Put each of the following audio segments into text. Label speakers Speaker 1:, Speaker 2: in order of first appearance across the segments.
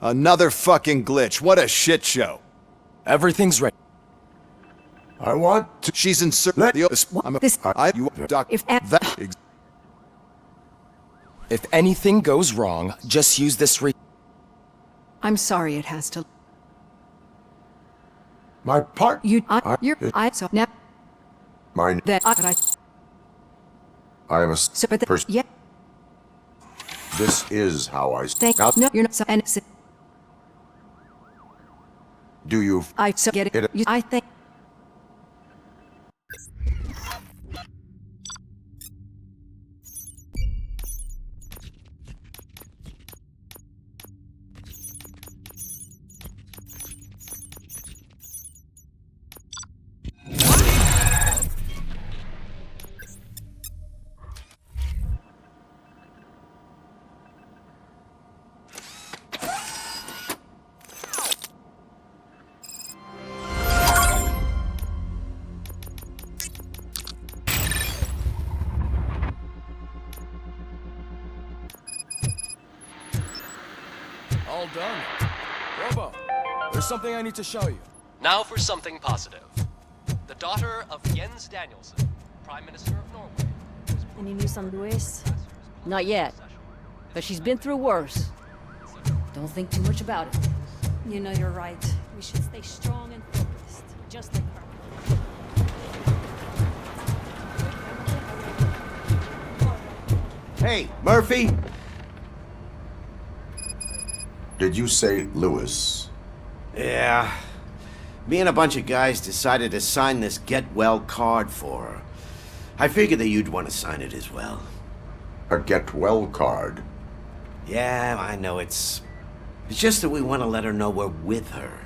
Speaker 1: Another fucking glitch. What a shit show.
Speaker 2: Everything's ready.
Speaker 3: I want to...
Speaker 1: She's in
Speaker 3: Let-
Speaker 1: I'm a...
Speaker 4: This-
Speaker 1: you doc...
Speaker 4: If-
Speaker 1: that...
Speaker 2: If anything goes wrong, just use this
Speaker 4: I'm sorry it has to...
Speaker 3: My part...
Speaker 4: So now
Speaker 3: Mine...
Speaker 4: that
Speaker 3: I am a...
Speaker 4: so but
Speaker 3: person.
Speaker 4: yeah,
Speaker 3: This is how I...
Speaker 4: thank
Speaker 3: Now,
Speaker 4: no, you're not so and it's,
Speaker 3: do you...
Speaker 4: I so get it. You, I think
Speaker 2: All done. Robo, there's something I need to show you.
Speaker 5: Now for something positive. The daughter of Jens Danielson, Prime Minister of Norway.
Speaker 6: Any news on Louise? Not yet, but she's been through worse. Don't think too much about it.
Speaker 7: You know you're right. We should stay strong and focused, just like her.
Speaker 8: Hey, Murphy!
Speaker 3: Did you say Lewis?
Speaker 8: Yeah. Me and a bunch of guys decided to sign this get well card for her. I figured that you'd want to sign it as well.
Speaker 3: A get well card?
Speaker 8: Yeah, I know it's just that we want to let her know we're with her.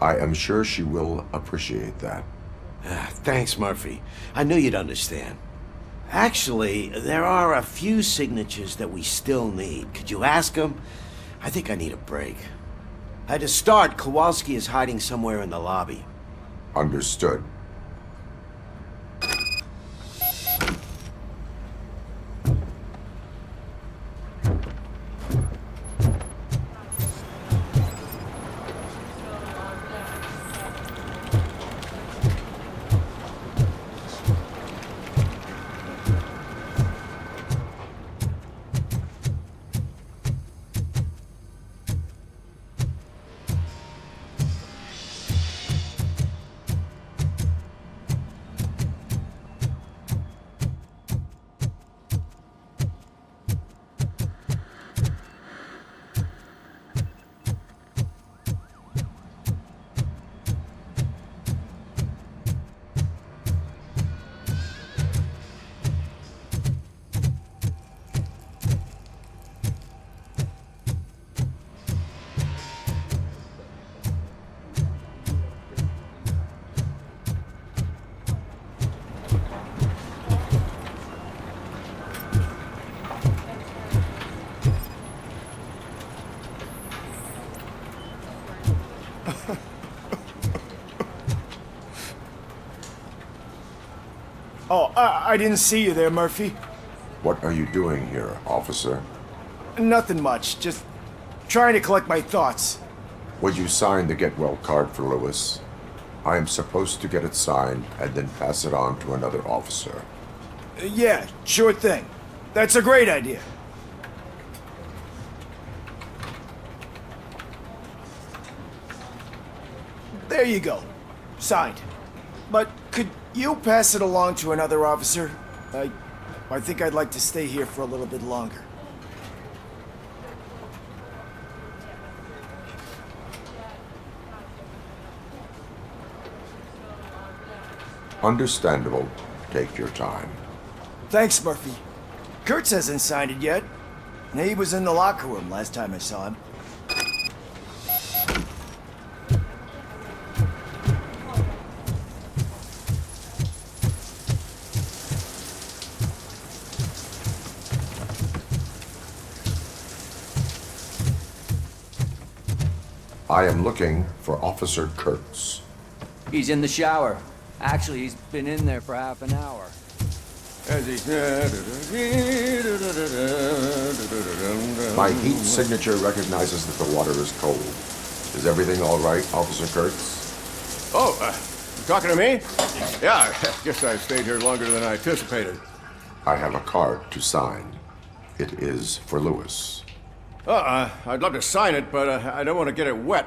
Speaker 3: I am sure she will appreciate that.
Speaker 8: Thanks, Murphy. I knew you'd understand. Actually, there are a few signatures that we still need. Could you ask them? I think I need a break. To start, Kowalski is hiding somewhere in the lobby.
Speaker 3: Understood.
Speaker 9: Oh, I didn't see you there, Murphy.
Speaker 3: What are you doing here, officer?
Speaker 9: Nothing much, just trying to collect my thoughts.
Speaker 3: Would you sign the get well card for Lewis? I am supposed to get it signed and then pass it on to another officer.
Speaker 9: Yeah, sure thing. That's a great idea. There you go. Signed. But could you pass it along to another officer? I think I'd like to stay here for a little bit longer.
Speaker 3: Understandable. Take your time.
Speaker 9: Thanks, Murphy. Kurtz hasn't signed it yet. He was in the locker room last time I saw him.
Speaker 3: I am looking for Officer Kurtz.
Speaker 10: He's in the shower. Actually, he's been in there for half an hour.
Speaker 2: as he...
Speaker 3: My heat signature recognizes that the water is cold. Is everything all right, Officer Kurtz?
Speaker 2: Oh, you talking to me? Yeah, I guess I stayed here longer than I anticipated.
Speaker 3: I have a card to sign. It is for Lewis.
Speaker 2: I'd love to sign it, but I don't want to get it wet.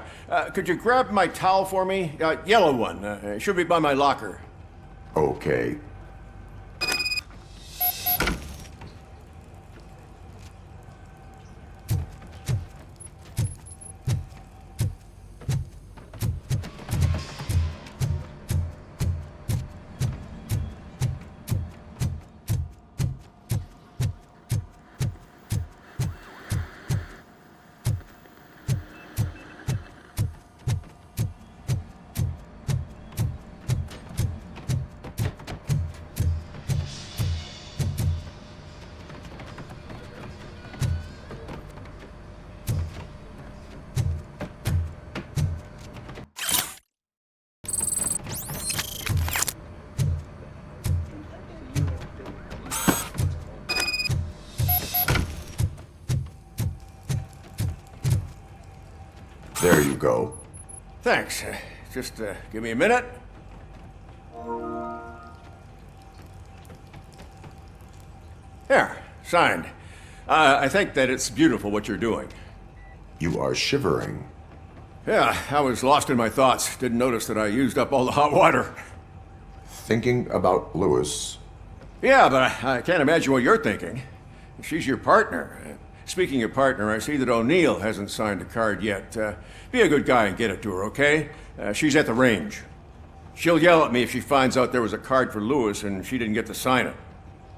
Speaker 2: Could you grab my towel for me? Yellow one. It should be by my locker.
Speaker 3: Okay. There you go.
Speaker 2: Thanks. Just give me a minute. There, signed. I think that it's beautiful what you're doing.
Speaker 3: You are shivering.
Speaker 2: Yeah, I was lost in my thoughts. Didn't notice that I used up all the hot water.
Speaker 3: Thinking about Lewis.
Speaker 2: Yeah, but I can't imagine what you're thinking. She's your partner. Speaking of partner, I see that O'Neill hasn't signed a card yet. Be a good guy and get it to her, okay? She's at the range. She'll yell at me if she finds out there was a card for Lewis and she didn't get to sign it.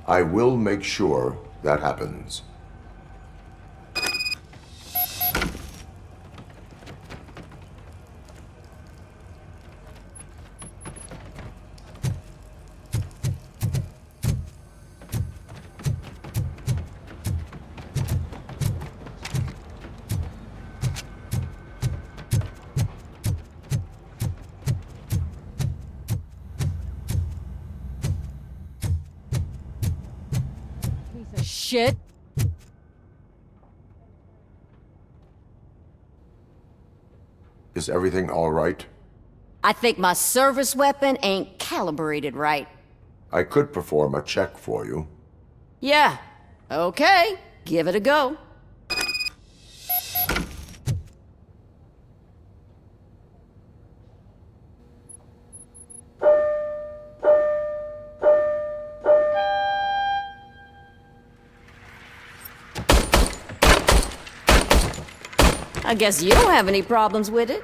Speaker 3: I will make sure that happens.
Speaker 6: Shit.
Speaker 3: Is everything all right?
Speaker 6: I think my service weapon ain't calibrated right.
Speaker 3: I could perform a check for you.
Speaker 6: Yeah. Okay. Give it a go. I guess you don't have any problems with it.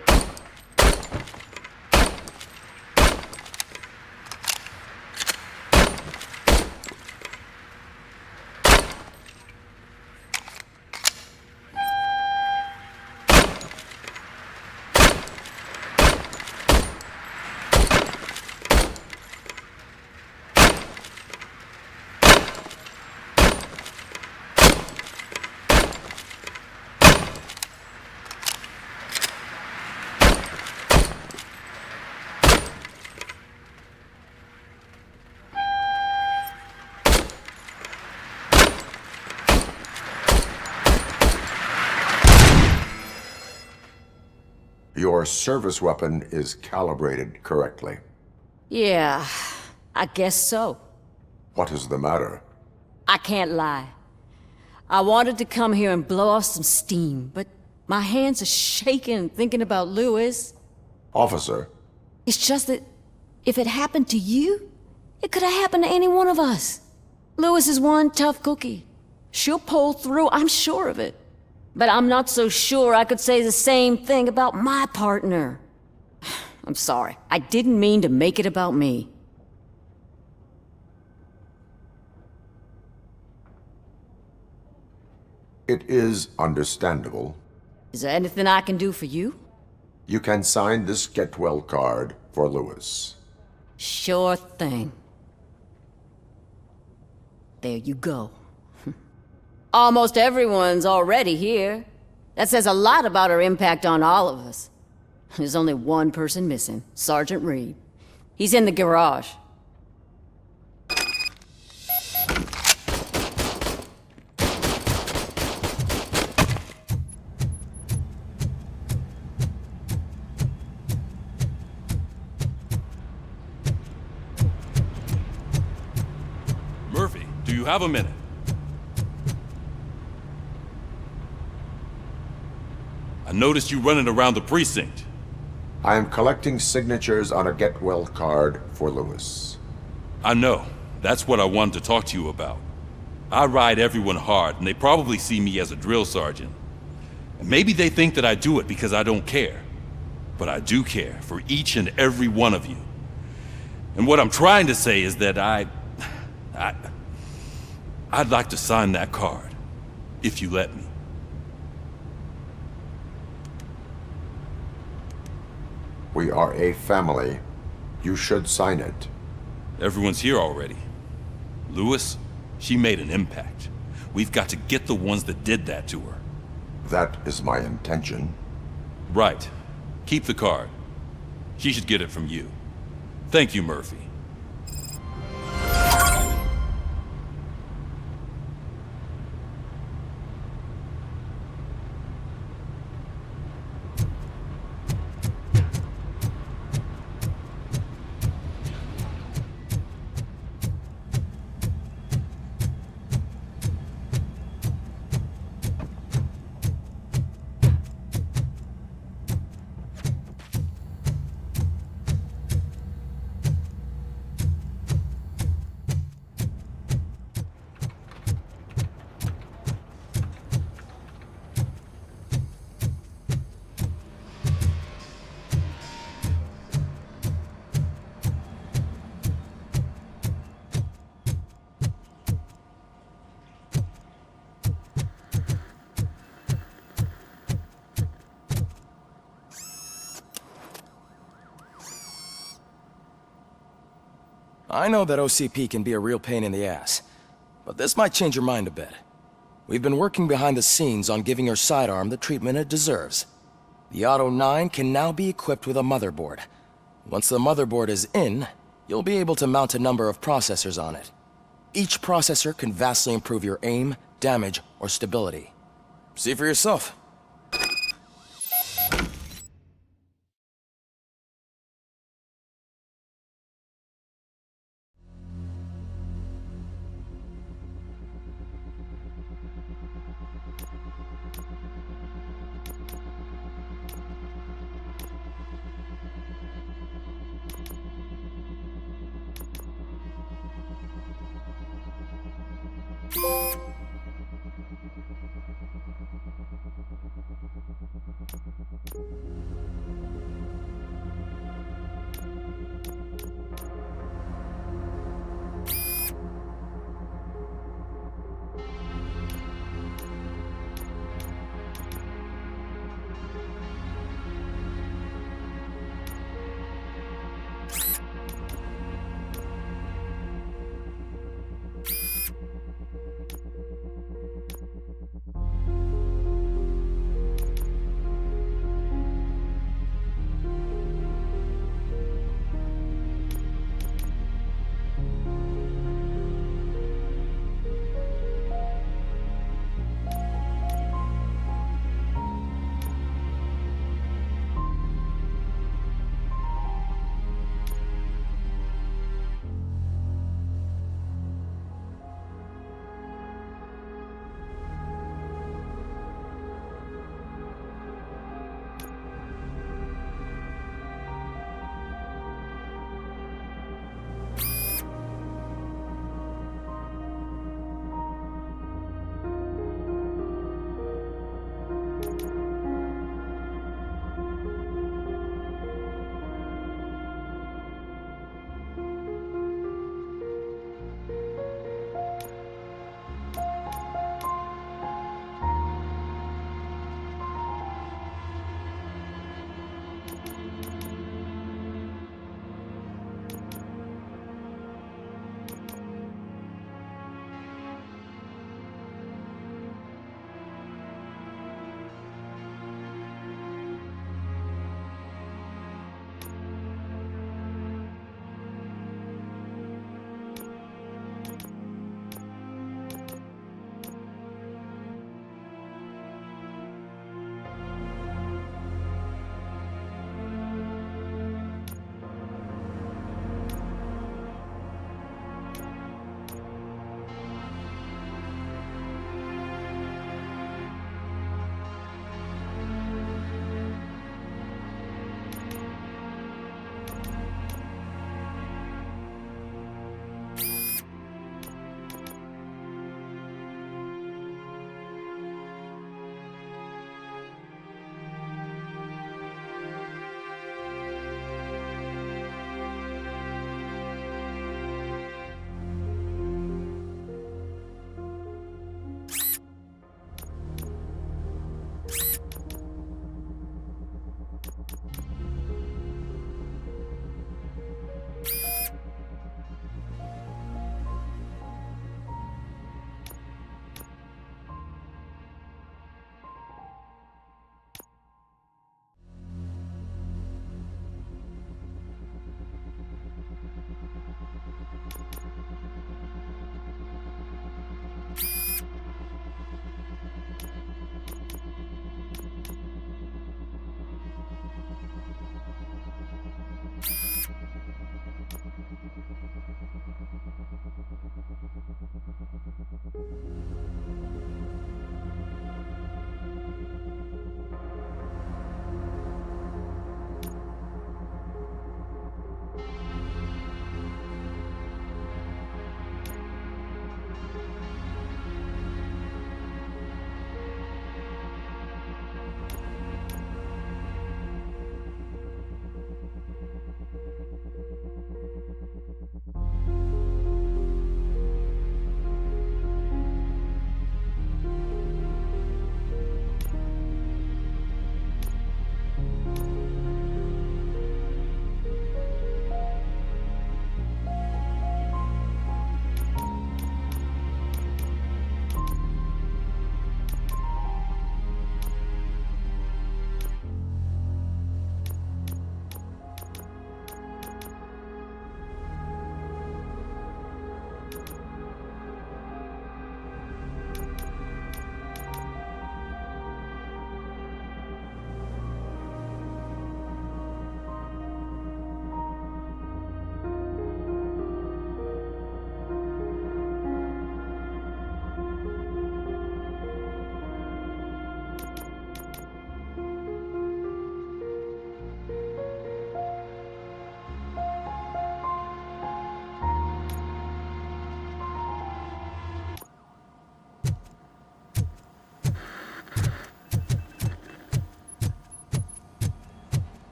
Speaker 3: Your service weapon is calibrated correctly.
Speaker 6: Yeah, I guess so.
Speaker 3: What is the matter?
Speaker 6: I can't lie. I wanted to come here and blow off some steam, but my hands are shaking thinking about Lewis.
Speaker 3: Officer,
Speaker 6: It's just that if it happened to you, it could have happened to any one of us. Lewis is one tough cookie. She'll pull through, I'm sure of it. But I'm not so sure I could say the same thing about my partner. I'm sorry. I didn't mean to make it about me.
Speaker 3: it is understandable.
Speaker 6: Is there anything I can do for you?
Speaker 3: You can sign this get well card for Lewis.
Speaker 6: Sure thing. There you go. Almost everyone's already here. That says a lot about her impact on all of us. There's only one person missing, Sergeant Reed. He's in the garage.
Speaker 10: you have a minute? I noticed you running around the precinct.
Speaker 3: I am collecting signatures on a get well card for Lewis.
Speaker 10: I know. That's what I wanted to talk to you about. I ride everyone hard, and they probably see me as a drill sergeant. And maybe they think that I do it because I don't care. But I do care for each and every one of you. And what I'm trying to say is that I'd like to sign that card, if you let me.
Speaker 3: We are a family. You should sign it.
Speaker 10: Everyone's here already. Lewis, she made an impact. We've got to get the ones that did that to her.
Speaker 3: That is my intention.
Speaker 10: Right. Keep the card. She should get it from you. Thank you, Murphy.
Speaker 11: I know that OCP can be a real pain in the ass, but this might change your mind a bit. We've been working behind the scenes on giving your sidearm the treatment it deserves. The Auto 9 can now be equipped with a motherboard. Once the motherboard is in, you'll be able to mount a number of processors on it. Each processor can vastly improve your aim, damage, or stability. See for yourself.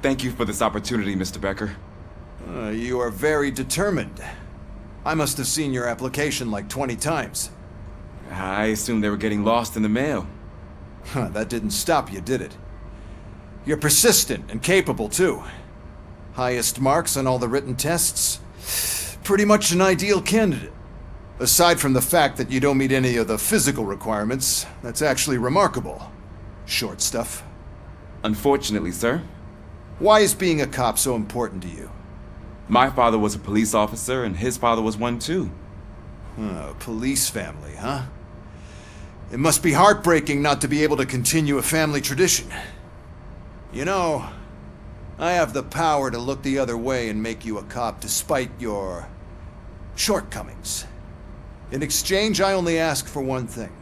Speaker 12: Thank you for this opportunity, Mr. Becker.
Speaker 1: You are very determined. I must have seen your application like 20 times.
Speaker 12: I assumed they were getting lost in the mail.
Speaker 1: That didn't stop you, did it? You're persistent and capable, too. Highest marks on all the written tests. Pretty much an ideal candidate. Aside from the fact that you don't meet any of the physical requirements, that's actually remarkable. Short stuff.
Speaker 12: Unfortunately, sir.
Speaker 1: Why is being a cop so important to you?
Speaker 12: My father was a police officer, and his father was one too.
Speaker 1: Police family, huh? It must be heartbreaking not to be able to continue a family tradition. You know, I have the power to look the other way and make you a cop despite your shortcomings. In exchange, I only ask for one thing.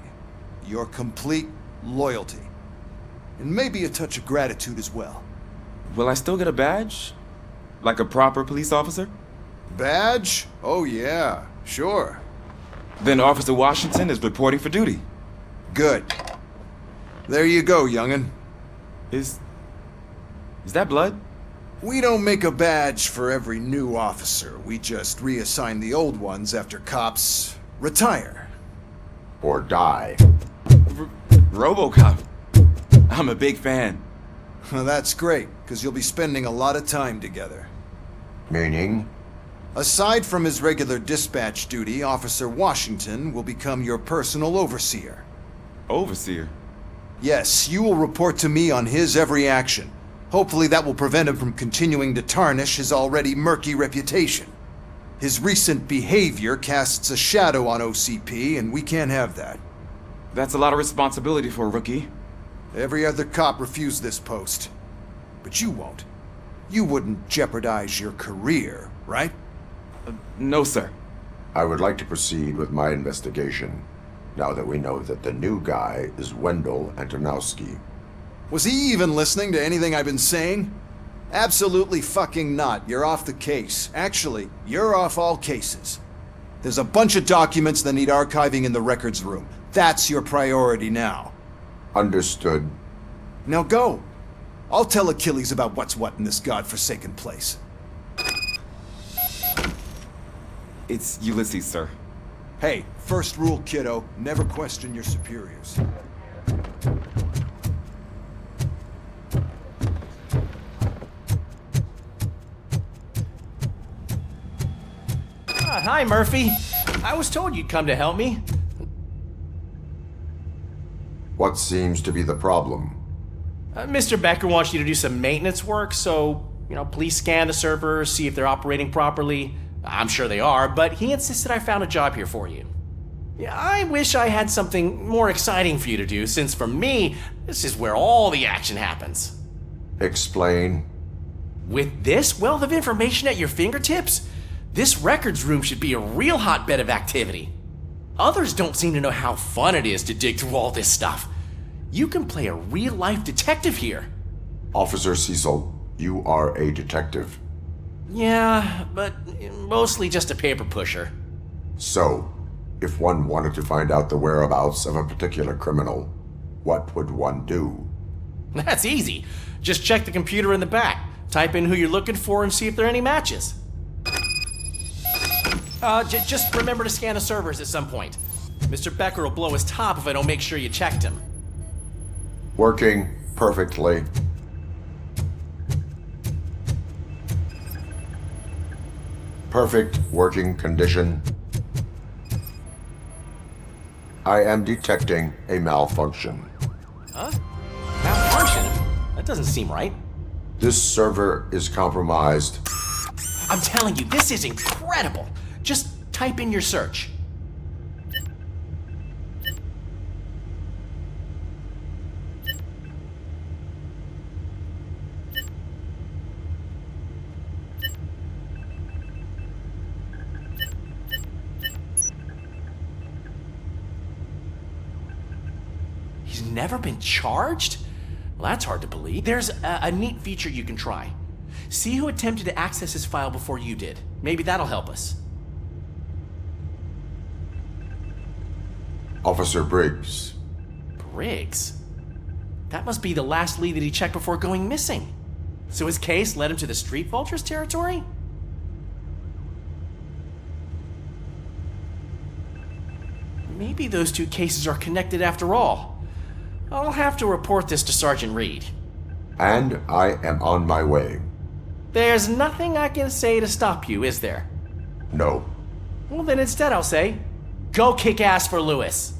Speaker 1: Your complete loyalty. And maybe a touch of gratitude as well.
Speaker 12: Will I still get a badge? Like a proper police officer?
Speaker 1: Badge? Oh yeah, sure.
Speaker 12: Then Officer Washington is reporting for duty.
Speaker 1: Good. There you go, young'un.
Speaker 12: Is that blood?
Speaker 1: We don't make a badge for every new officer. We just reassign the old ones after cops retire.
Speaker 3: Or die.
Speaker 12: Robocop. I'm a big fan.
Speaker 1: That's great, because you'll be spending a lot of time together.
Speaker 3: Meaning?
Speaker 1: Aside from his regular dispatch duty, Officer Washington will become your personal overseer.
Speaker 12: Overseer?
Speaker 1: Yes, you will report to me on his every action. Hopefully that will prevent him from continuing to tarnish his already murky reputation. His recent behavior casts a shadow on OCP, and we can't have that.
Speaker 12: That's a lot of responsibility for a rookie.
Speaker 1: Every other cop refused this post. But you won't. You wouldn't jeopardize your career, right?
Speaker 12: No, sir.
Speaker 3: I would like to proceed with my investigation, now that we know that the new guy is Wendell Antonowski.
Speaker 1: Was he even listening to anything I've been saying? Absolutely fucking not. You're off the case. Actually, you're off all cases. There's a bunch of documents that need archiving in the records room. That's your priority now.
Speaker 3: Understood.
Speaker 1: Now go. I'll tell Achilles about what's what in this godforsaken place.
Speaker 12: It's Ulysses, sir.
Speaker 1: Hey, first rule, kiddo, never question your superiors.
Speaker 13: Hi, Murphy. I was told you'd come to help me.
Speaker 3: What seems to be the problem?
Speaker 13: Mr. Becker wants you to do some maintenance work, so, please scan the servers, see if they're operating properly. I'm sure they are, but he insisted I found a job here for you. Yeah, I wish I had something more exciting for you to do, since for me, this is where all the action happens.
Speaker 3: Explain.
Speaker 13: With this wealth of information at your fingertips, this records room should be a real hotbed of activity. Others don't seem to know how fun it is to dig through all this stuff. You can play a real-life detective here.
Speaker 3: Officer Cecil, you are a detective.
Speaker 13: Yeah, but mostly just a paper pusher.
Speaker 3: So, if one wanted to find out the whereabouts of a particular criminal, what would one do?
Speaker 13: That's easy. Just check the computer in the back, type in who you're looking for, and see if there are any matches. Just remember to scan the servers at some point. Mr. Becker will blow his top if I don't make sure you checked him.
Speaker 3: Working perfectly. Perfect working condition. I am detecting a malfunction.
Speaker 13: Huh? Malfunction? That doesn't seem right.
Speaker 3: This server is compromised.
Speaker 13: I'm telling you, this is incredible. Just type in your search. He's never been charged? Well, that's hard to believe. There's a neat feature you can try. See who attempted to access his file before you did. Maybe that'll help us.
Speaker 3: Officer Briggs.
Speaker 13: Briggs? That must be the last lead that he checked before going missing. So his case led him to the Street Vultures territory? Maybe those two cases are connected after all. I'll have to report this to Sergeant Reed.
Speaker 3: And I am on my way.
Speaker 13: There's nothing I can say to stop you, is there?
Speaker 3: No.
Speaker 13: Well, then instead I'll say, go kick ass for Lewis.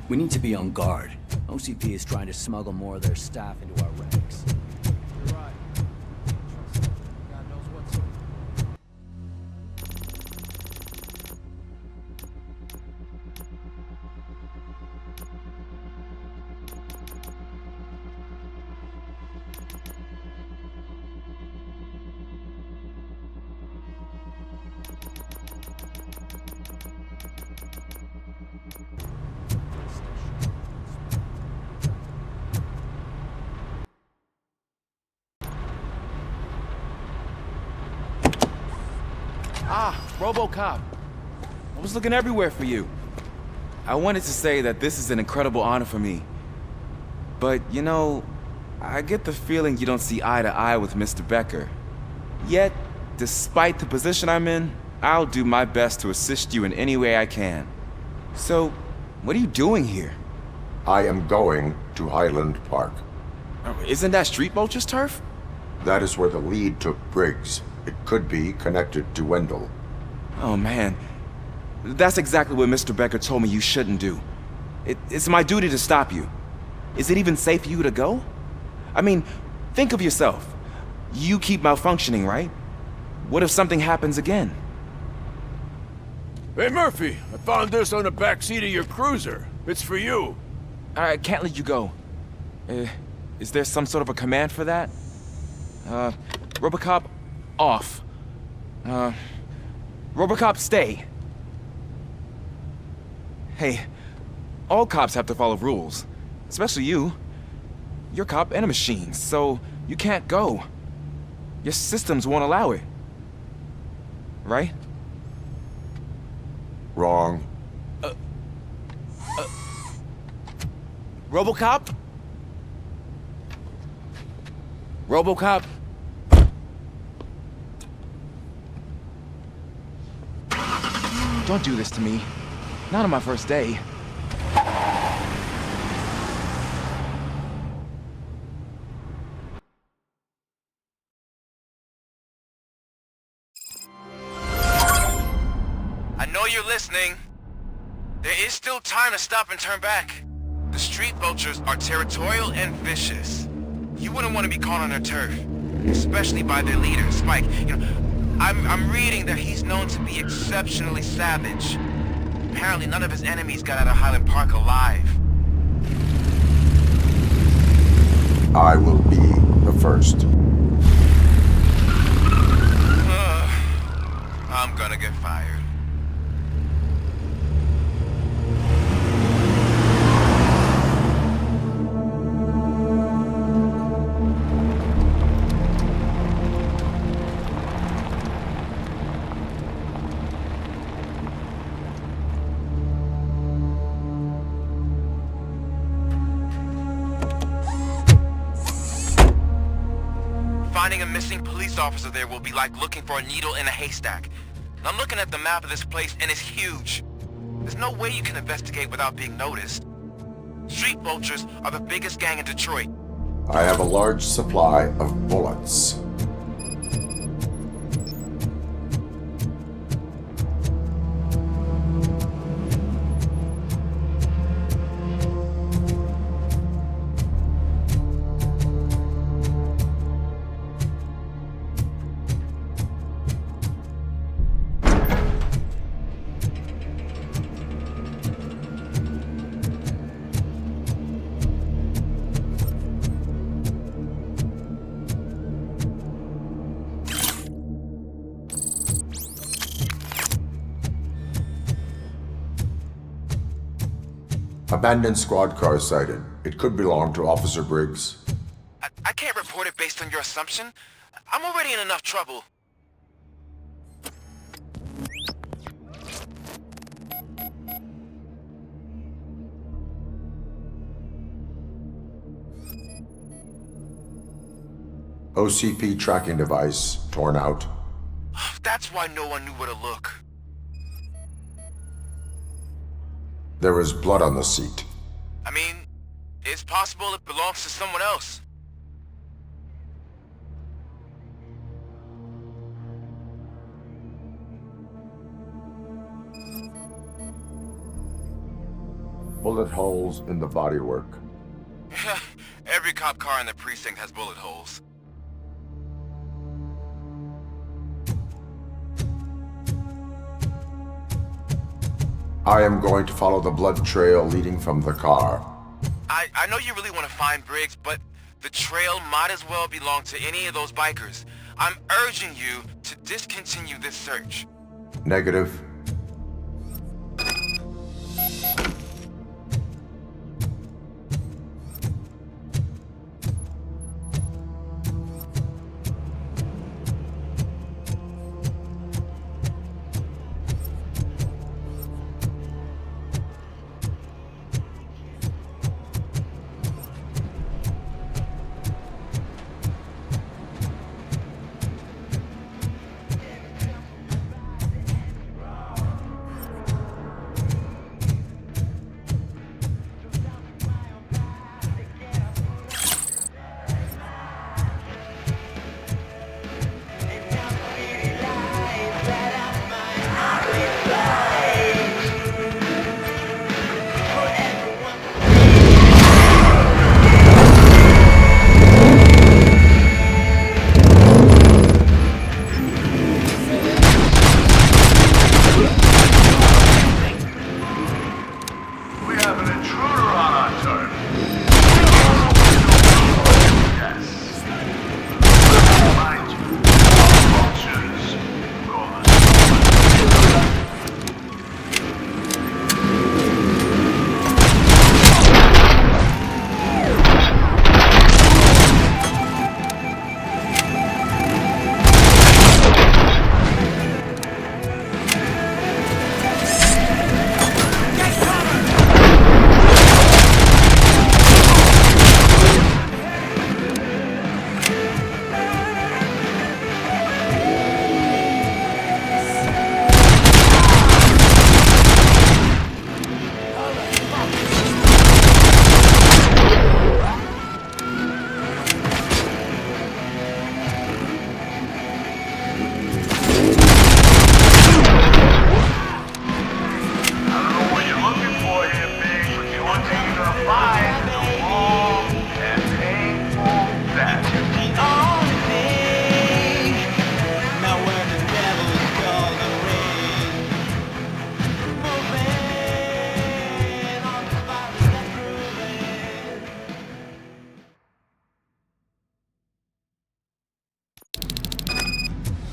Speaker 14: We need to be on guard. OCP is trying to smuggle more of their staff into our ranks.
Speaker 11: You're right. God knows what's...
Speaker 12: Ah, Robocop. I was looking everywhere for you. I wanted to say that this is an incredible honor for me. But, you know, I get the feeling you don't see eye to eye with Mr. Becker. Yet, despite the position I'm in, I'll do my best to assist you in any way I can. So, what are you doing here?
Speaker 3: I am going to Highland Park.
Speaker 12: Isn't that Street Vulture's turf?
Speaker 3: That is where the lead took Briggs. It could be connected to Wendell.
Speaker 12: Oh man, that's exactly what Mr. Becker told me you shouldn't do. It's my duty to stop you. Is it even safe for you to go? I mean, think of yourself. You keep malfunctioning, right? What if something happens again?
Speaker 2: Hey, Murphy, I found this on the back seat of your cruiser. It's for you.
Speaker 12: I can't let you go. Is there some sort of a command for that? Robocop, off. Robocop, stay. Hey, all cops have to follow rules. Especially you. You're a cop and a machine, so you can't go. Your systems won't allow it. Right?
Speaker 3: Wrong.
Speaker 12: Robocop? Robocop? Don't do this to me. Not on my first day.
Speaker 15: I know you're listening. There is still time to stop and turn back. The Street Vultures are territorial and vicious. You wouldn't want to be caught on their turf, especially by their leader, Spike. You know, I'm reading that he's known to be exceptionally savage. Apparently none of his enemies got out of Highland Park alive.
Speaker 3: I will be the first.
Speaker 15: I'm gonna get fired. Finding a missing police officer there will be like looking for a needle in a haystack. And I'm looking at the map of this place and it's huge. There's no way you can investigate without being noticed. Street Vultures are the biggest gang in Detroit.
Speaker 3: I have a large supply of bullets. Abandoned squad car sighted. It could belong to Officer Briggs.
Speaker 15: I can't report it based on your assumption. I'm already in enough trouble.
Speaker 3: OCP tracking device torn out.
Speaker 15: That's why no one knew where to look.
Speaker 3: There was blood on the seat.
Speaker 15: I mean, it's possible it belongs to someone else.
Speaker 3: Bullet holes in the bodywork.
Speaker 15: Every cop car in the precinct has bullet holes.
Speaker 3: I am going to follow the blood trail leading from the car.
Speaker 15: I know you really want to find Briggs, but the trail might as well belong to any of those bikers. I'm urging you to discontinue this search.
Speaker 3: Negative.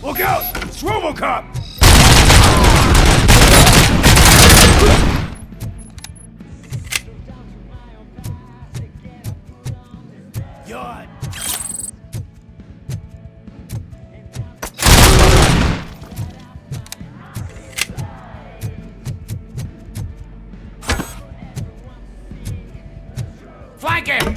Speaker 9: Look out! It's Robocop! Yawn.
Speaker 8: Flank him!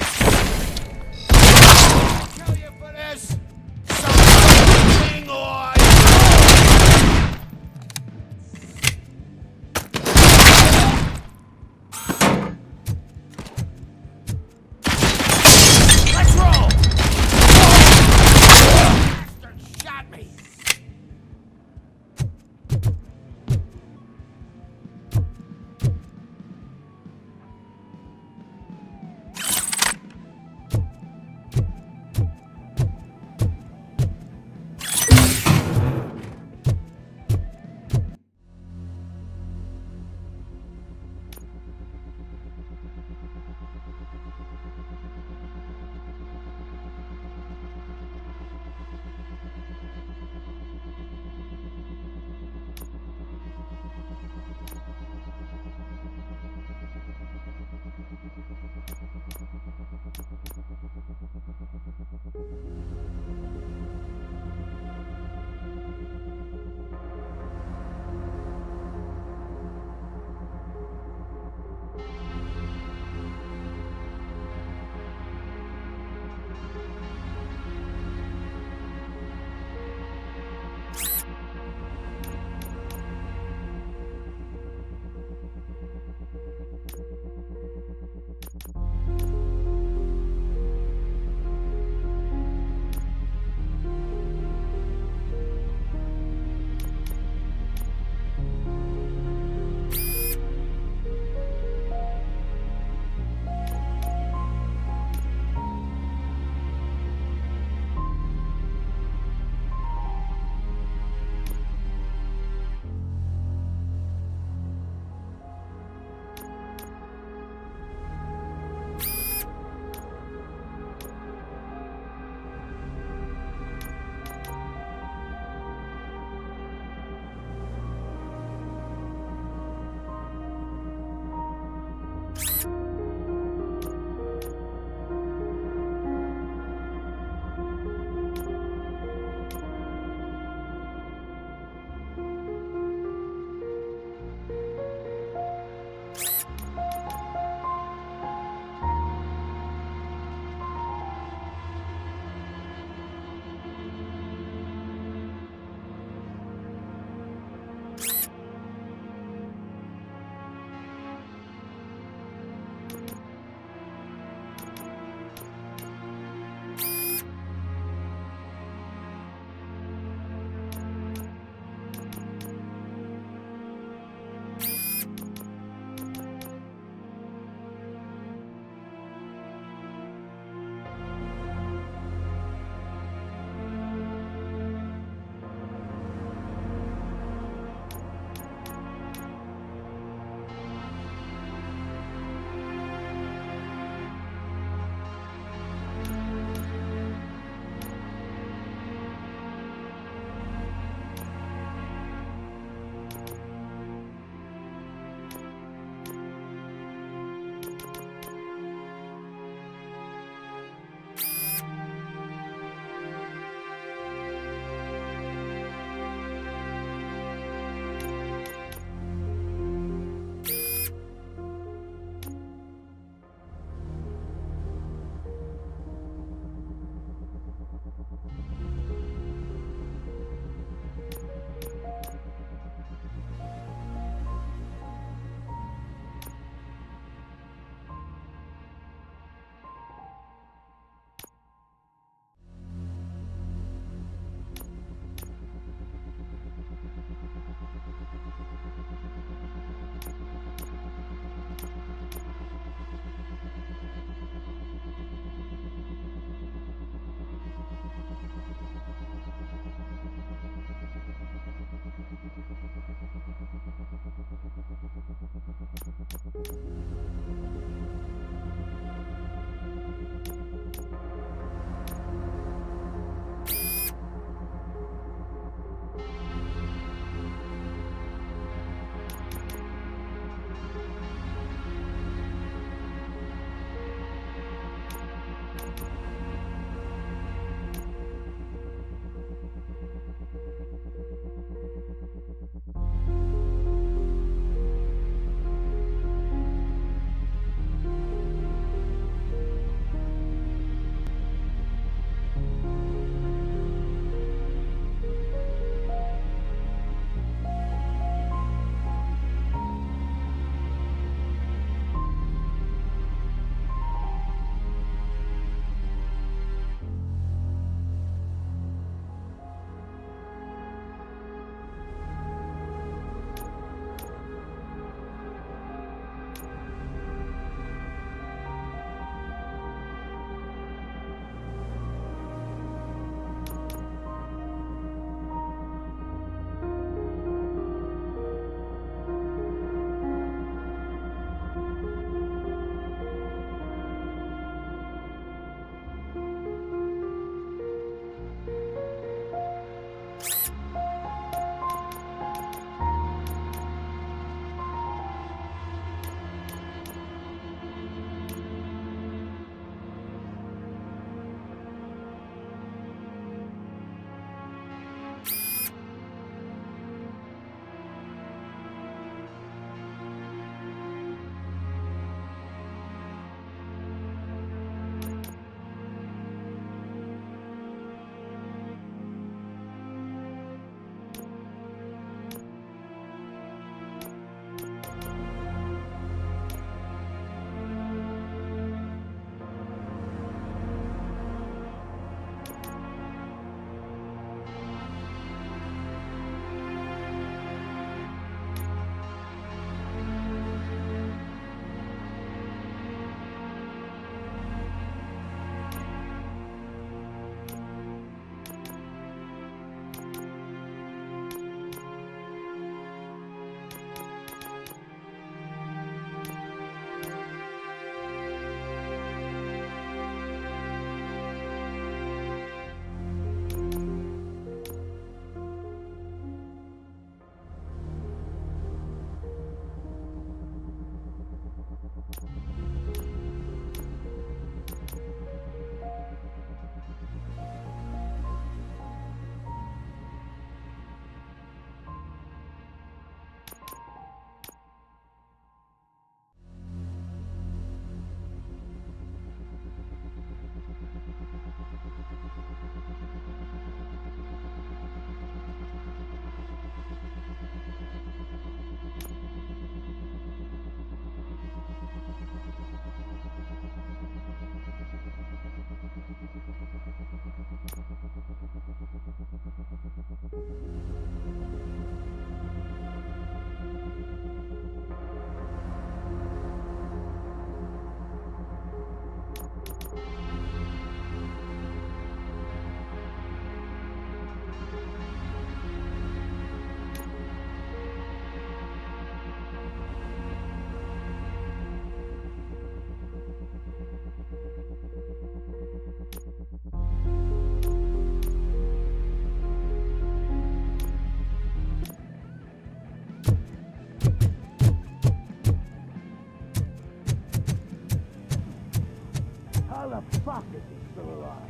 Speaker 8: fuck is he still alive?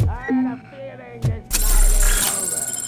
Speaker 8: I had a feeling this night ain't over.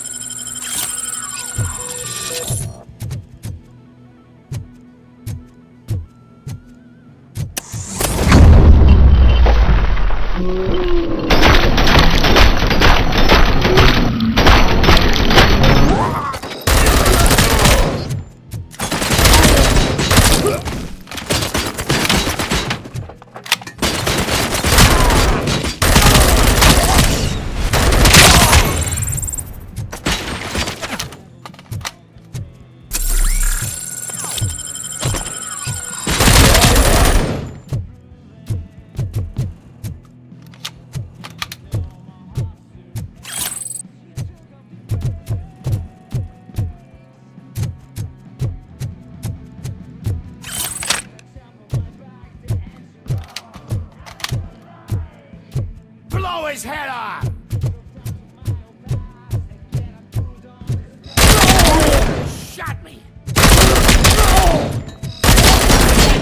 Speaker 8: Blow his head off! Shot me!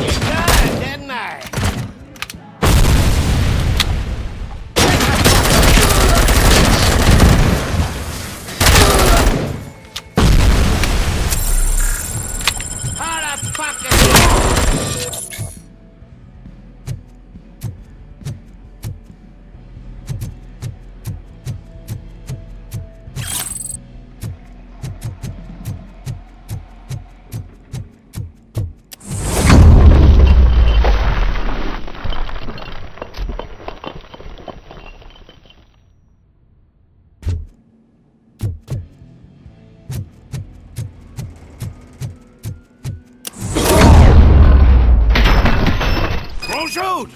Speaker 8: You done, didn't I? How the fuck is Don't shoot!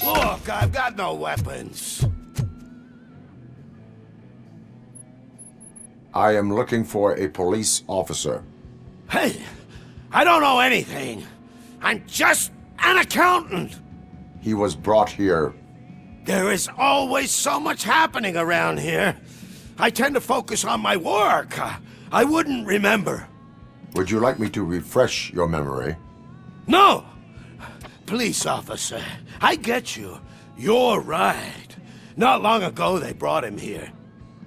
Speaker 8: Look, I've got no weapons.
Speaker 3: I am looking for a police officer.
Speaker 8: Hey, I don't know anything. I'm just an accountant.
Speaker 3: He was brought here.
Speaker 8: There is always so much happening around here. I tend to focus on my work. I wouldn't remember.
Speaker 3: Would you like me to refresh your memory?
Speaker 8: No! Police officer, I get you. You're right. Not long ago they brought him here.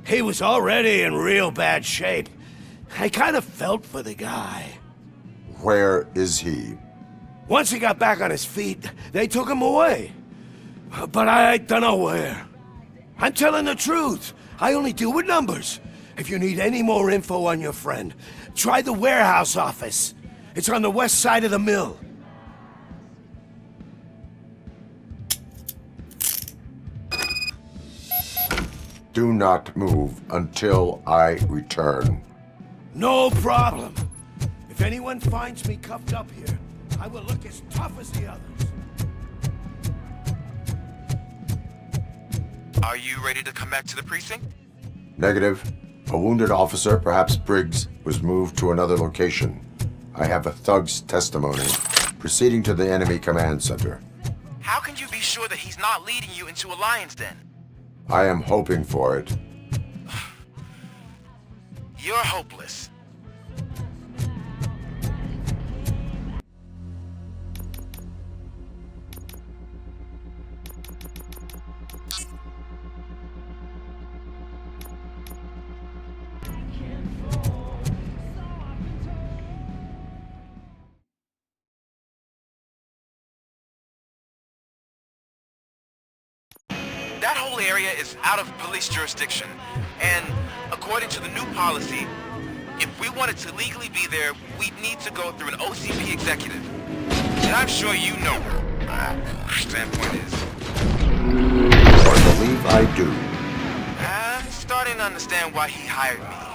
Speaker 8: He was already in real bad shape. I kind of felt for the guy.
Speaker 3: Where is he?
Speaker 8: Once he got back on his feet, they took him away. But I don't know where. I'm telling the truth. I only deal with numbers. If you need any more info on your friend, try the warehouse office. It's on the west side of the mill.
Speaker 3: Do not move until I return.
Speaker 8: No problem. If anyone finds me cuffed up here, I will look as tough as the others.
Speaker 15: Are you ready to come back to the precinct?
Speaker 3: Negative. A wounded officer, perhaps Briggs, was moved to another location. I have a thug's testimony. Proceeding to the enemy command center.
Speaker 15: How can you be sure that he's not leading you into a lion's den?
Speaker 3: I am hoping for it.
Speaker 15: You're hopeless. That whole area is out of police jurisdiction, and according to the new policy, if we wanted to legally be there, we'd need to go through an OCP executive. And I'm sure you know what our standpoint is.
Speaker 3: I believe I do.
Speaker 15: I'm starting to understand why he hired me.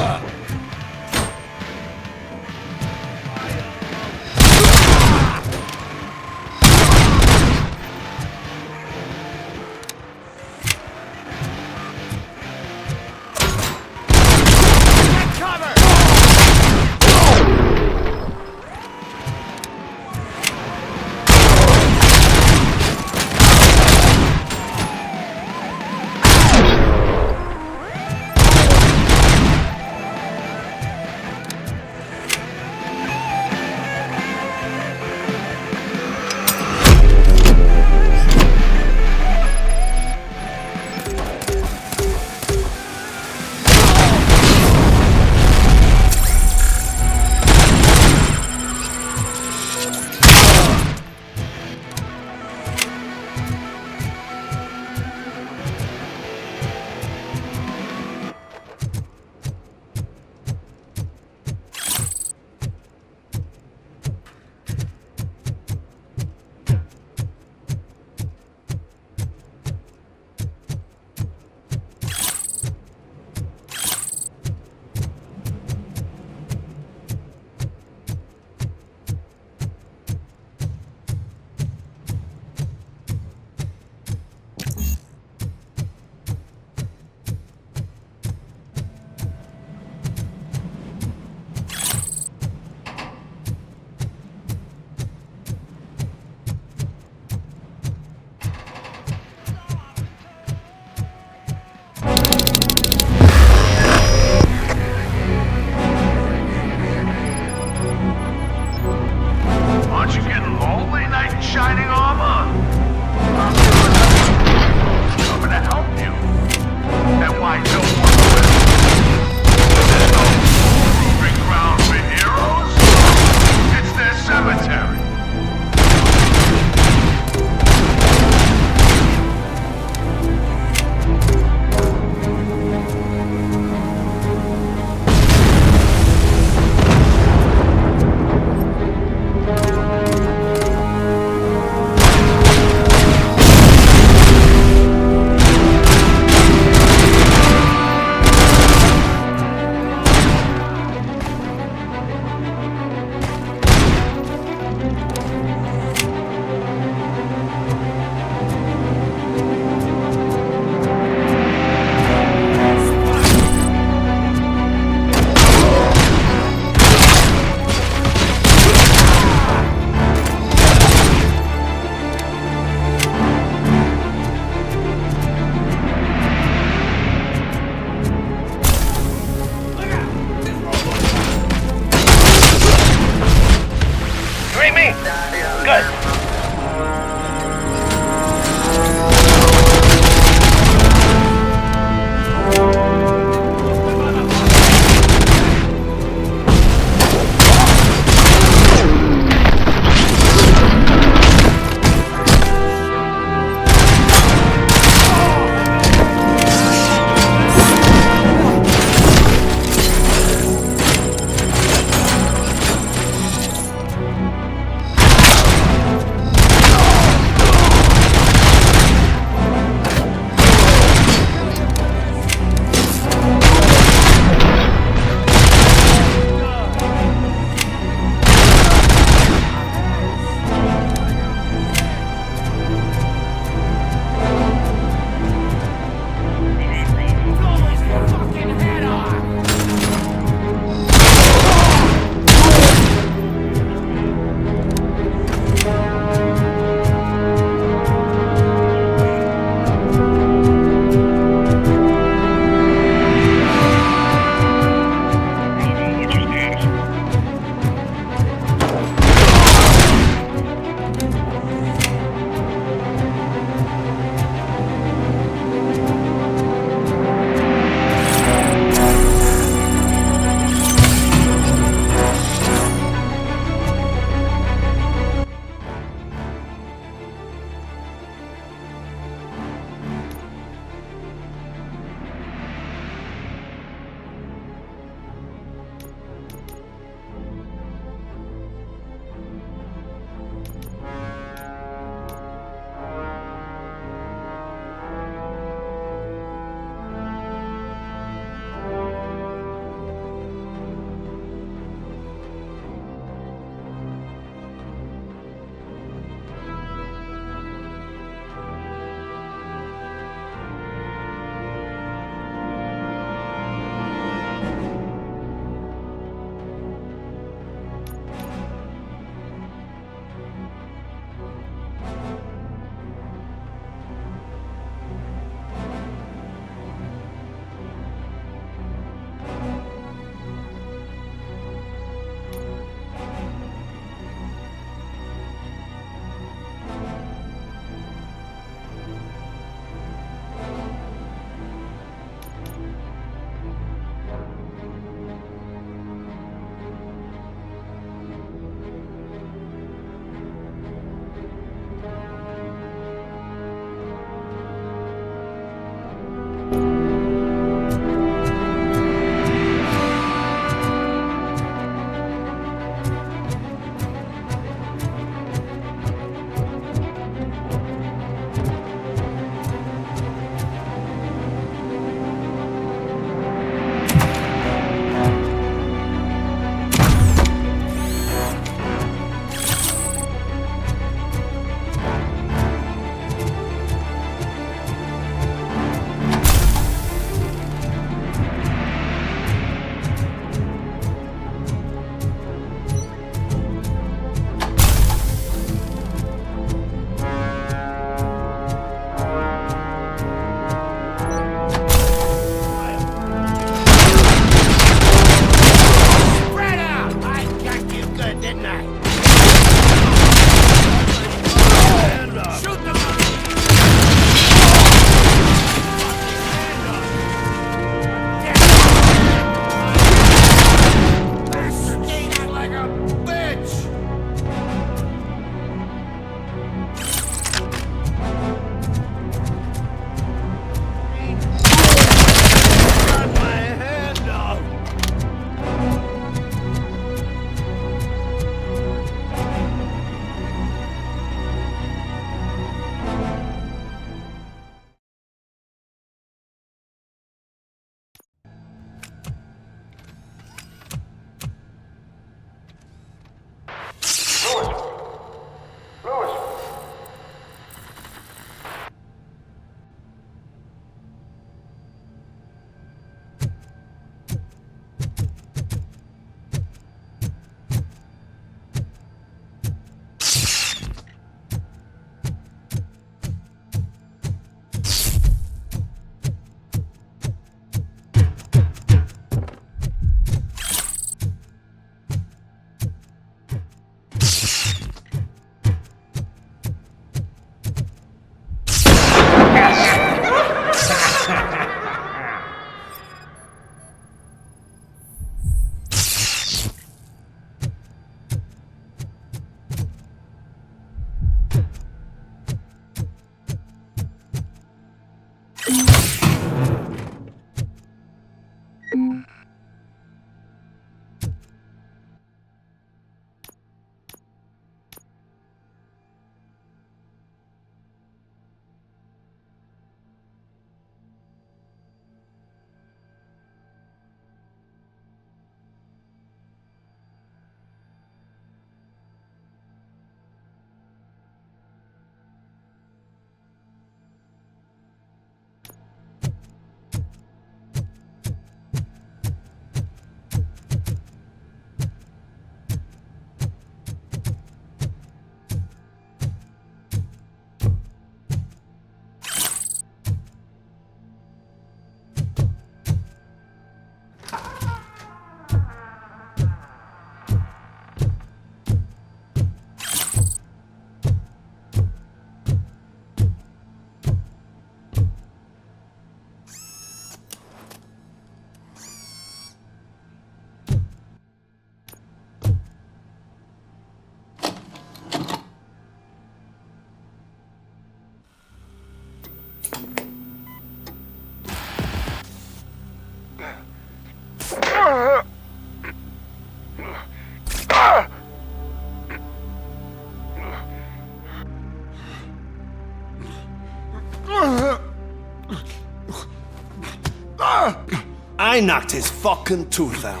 Speaker 16: I knocked his fucking tooth out.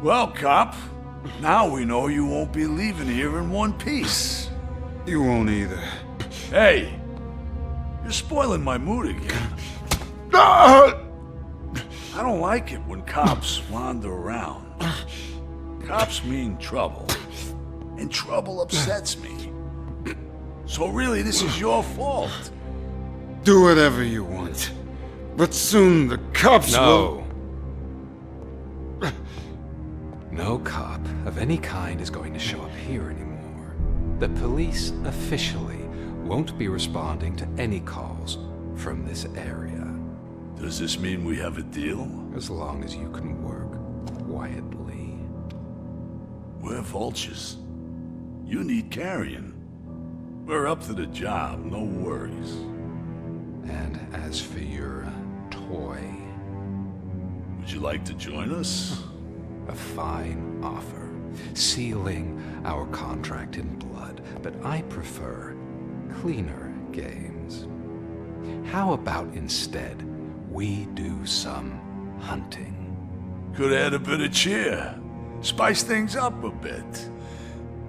Speaker 17: Well, cop, now we know you won't be leaving here in one piece.
Speaker 18: You won't either.
Speaker 17: Hey, you're spoiling my mood again. I don't like it when cops wander around. Cops mean trouble, and trouble upsets me. So really, this is your fault.
Speaker 18: Do whatever you want. But soon the cops will...
Speaker 19: No cop of any kind is going to show up here anymore. The police officially won't be responding to any calls from this area.
Speaker 17: Does this mean we have a deal?
Speaker 19: As long as you can work quietly.
Speaker 17: We're vultures. You need carrion. We're up to the job, no worries.
Speaker 19: And as for your toy...
Speaker 17: Would you like to join us?
Speaker 19: A fine offer, sealing our contract in blood, but I prefer cleaner games. How about instead we do some hunting?
Speaker 17: Could add a bit of cheer, spice things up a bit.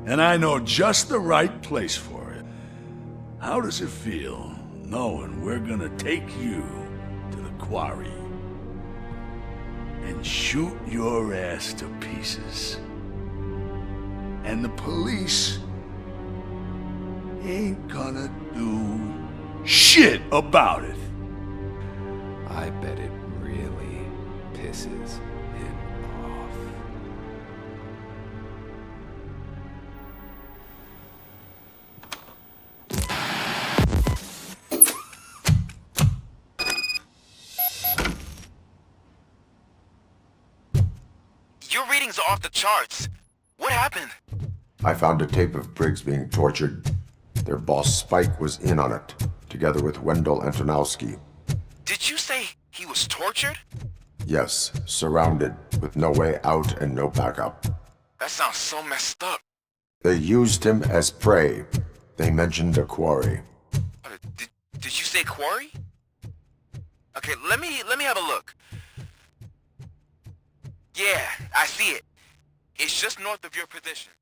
Speaker 17: And I know just the right place for it. How does it feel knowing we're gonna take you to the quarry and shoot your ass to pieces? And the police ain't gonna do shit about it.
Speaker 19: I bet it really pisses him off.
Speaker 15: Your readings are off the charts. What happened?
Speaker 3: I found a tape of Briggs being tortured. Their boss Spike was in on it, together with Wendell Antonowski.
Speaker 15: Did you say he was tortured?
Speaker 3: Yes, surrounded, with no way out and no backup.
Speaker 15: That sounds so messed up.
Speaker 3: They used him as prey. They mentioned a quarry.
Speaker 15: Did you say quarry? Okay, let me have a look. Yeah, I see it. It's just north of your position.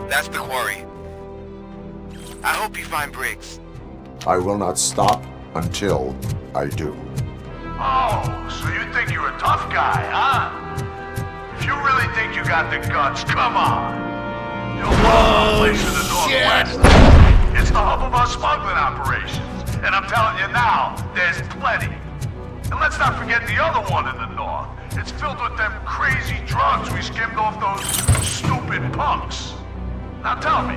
Speaker 15: That's the quarry. I hope you find Briggs.
Speaker 3: I will not stop until I do.
Speaker 17: Oh, so you think you're a tough guy, huh? If you really think you got the guts, come on. You'll love a place in the Northwest. It's the hub of our smuggling operations. And I'm telling you now, there's plenty. And let's not forget the other one in the north. It's filled with them crazy drugs we skimmed off those stupid punks. Now tell me.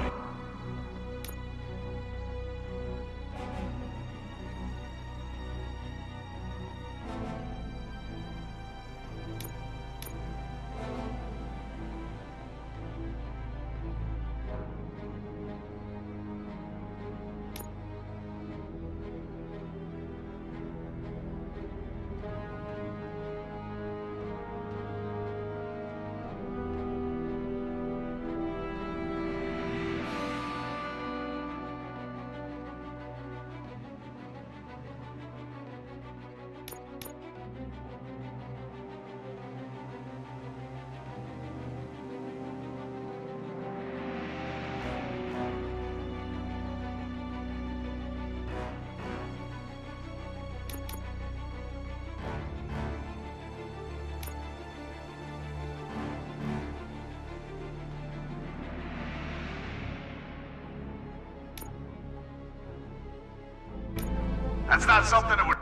Speaker 17: That's not something that would...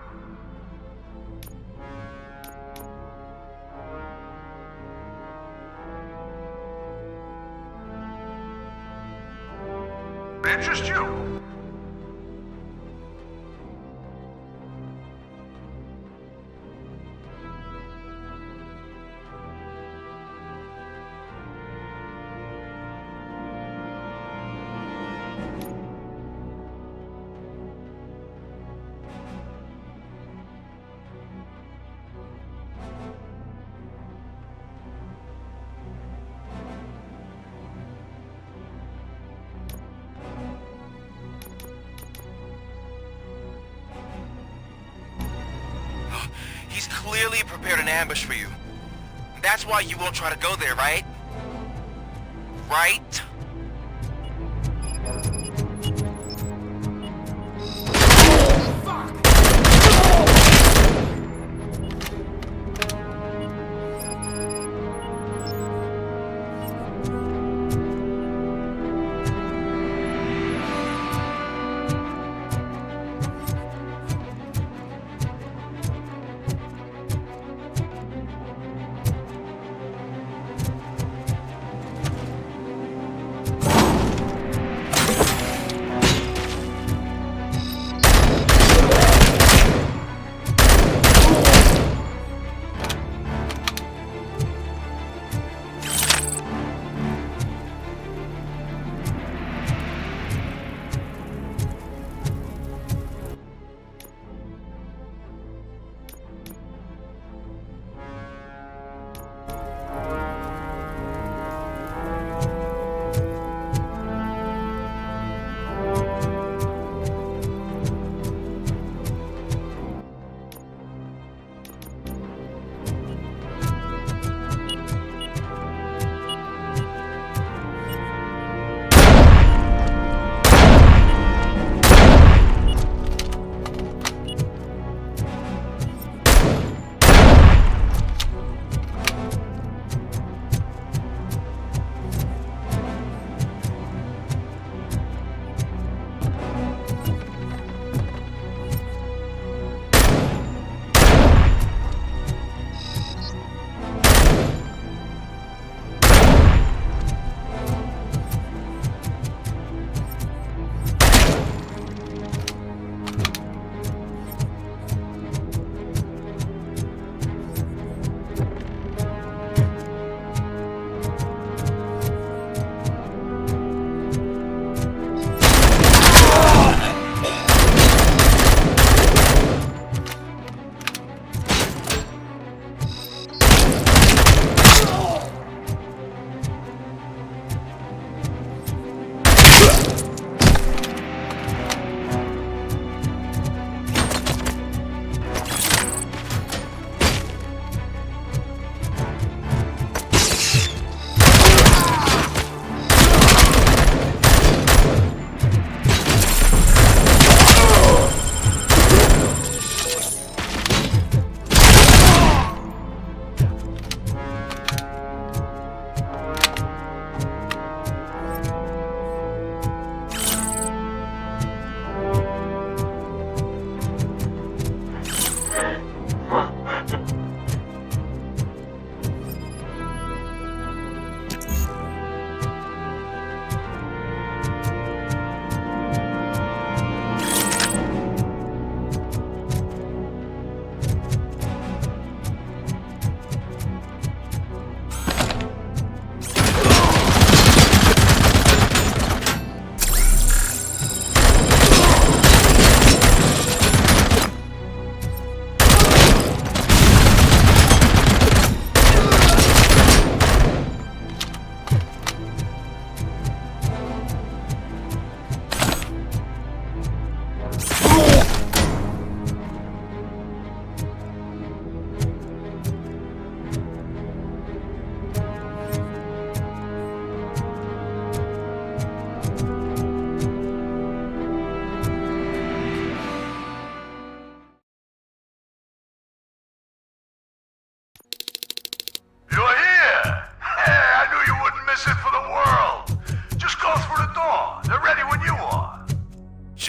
Speaker 17: interest you.
Speaker 15: He's clearly prepared an ambush for you. That's why you won't try to go there, right? Right?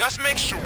Speaker 15: Just make sure.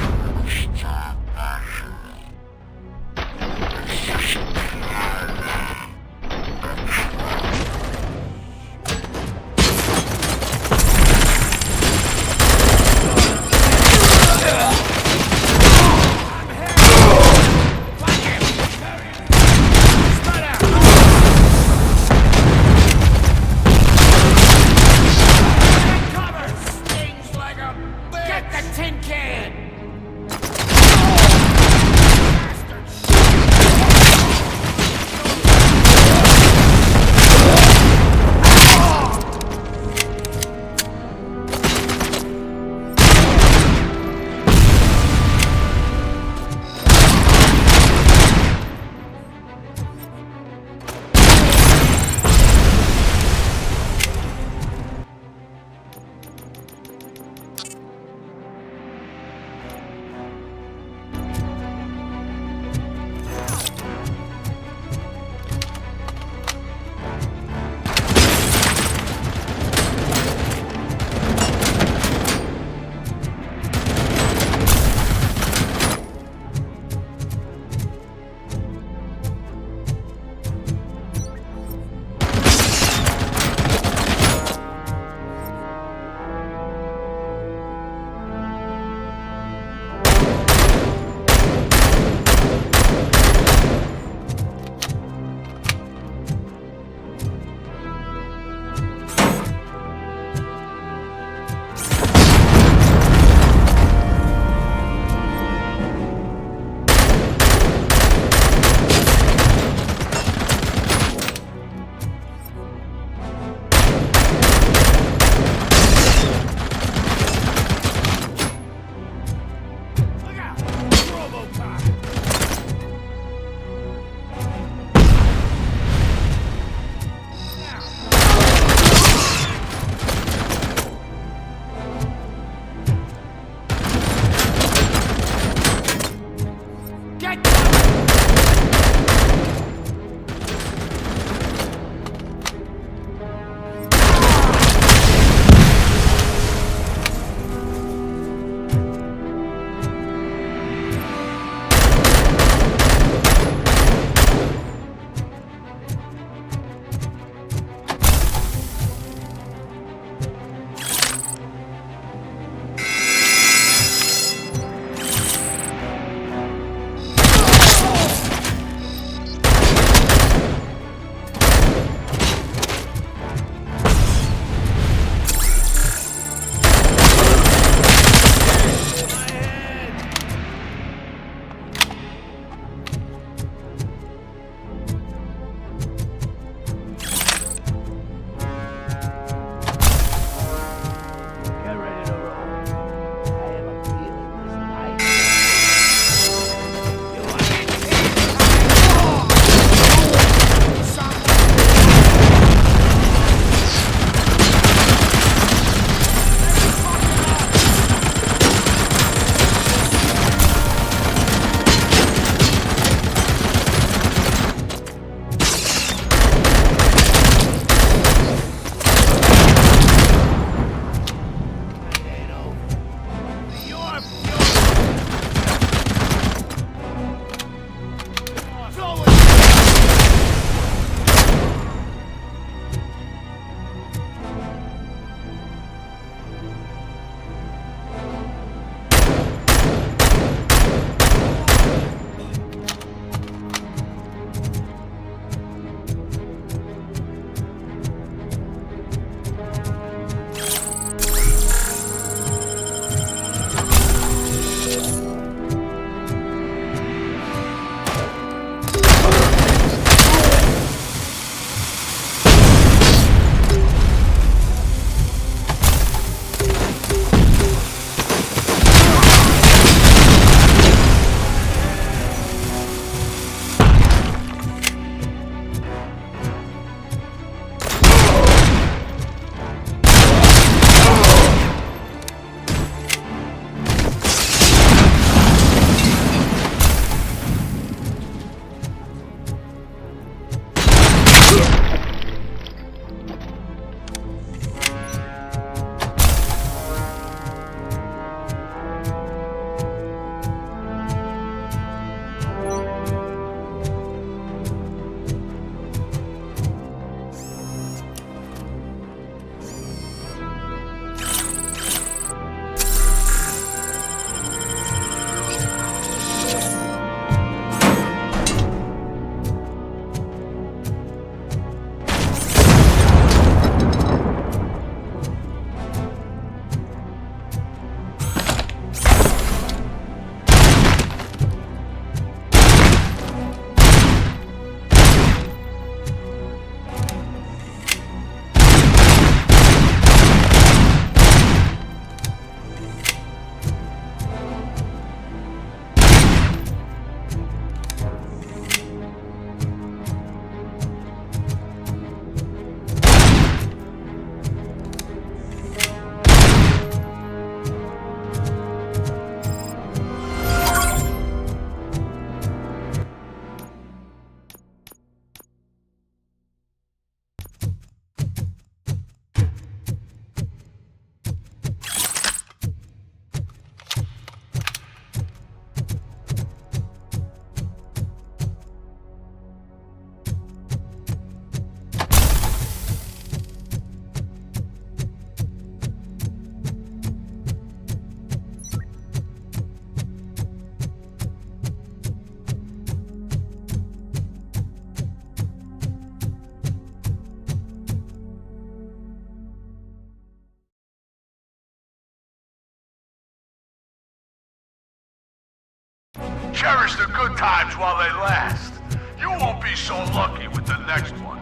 Speaker 17: Cherish the good times while they last. You won't be so lucky with the next one.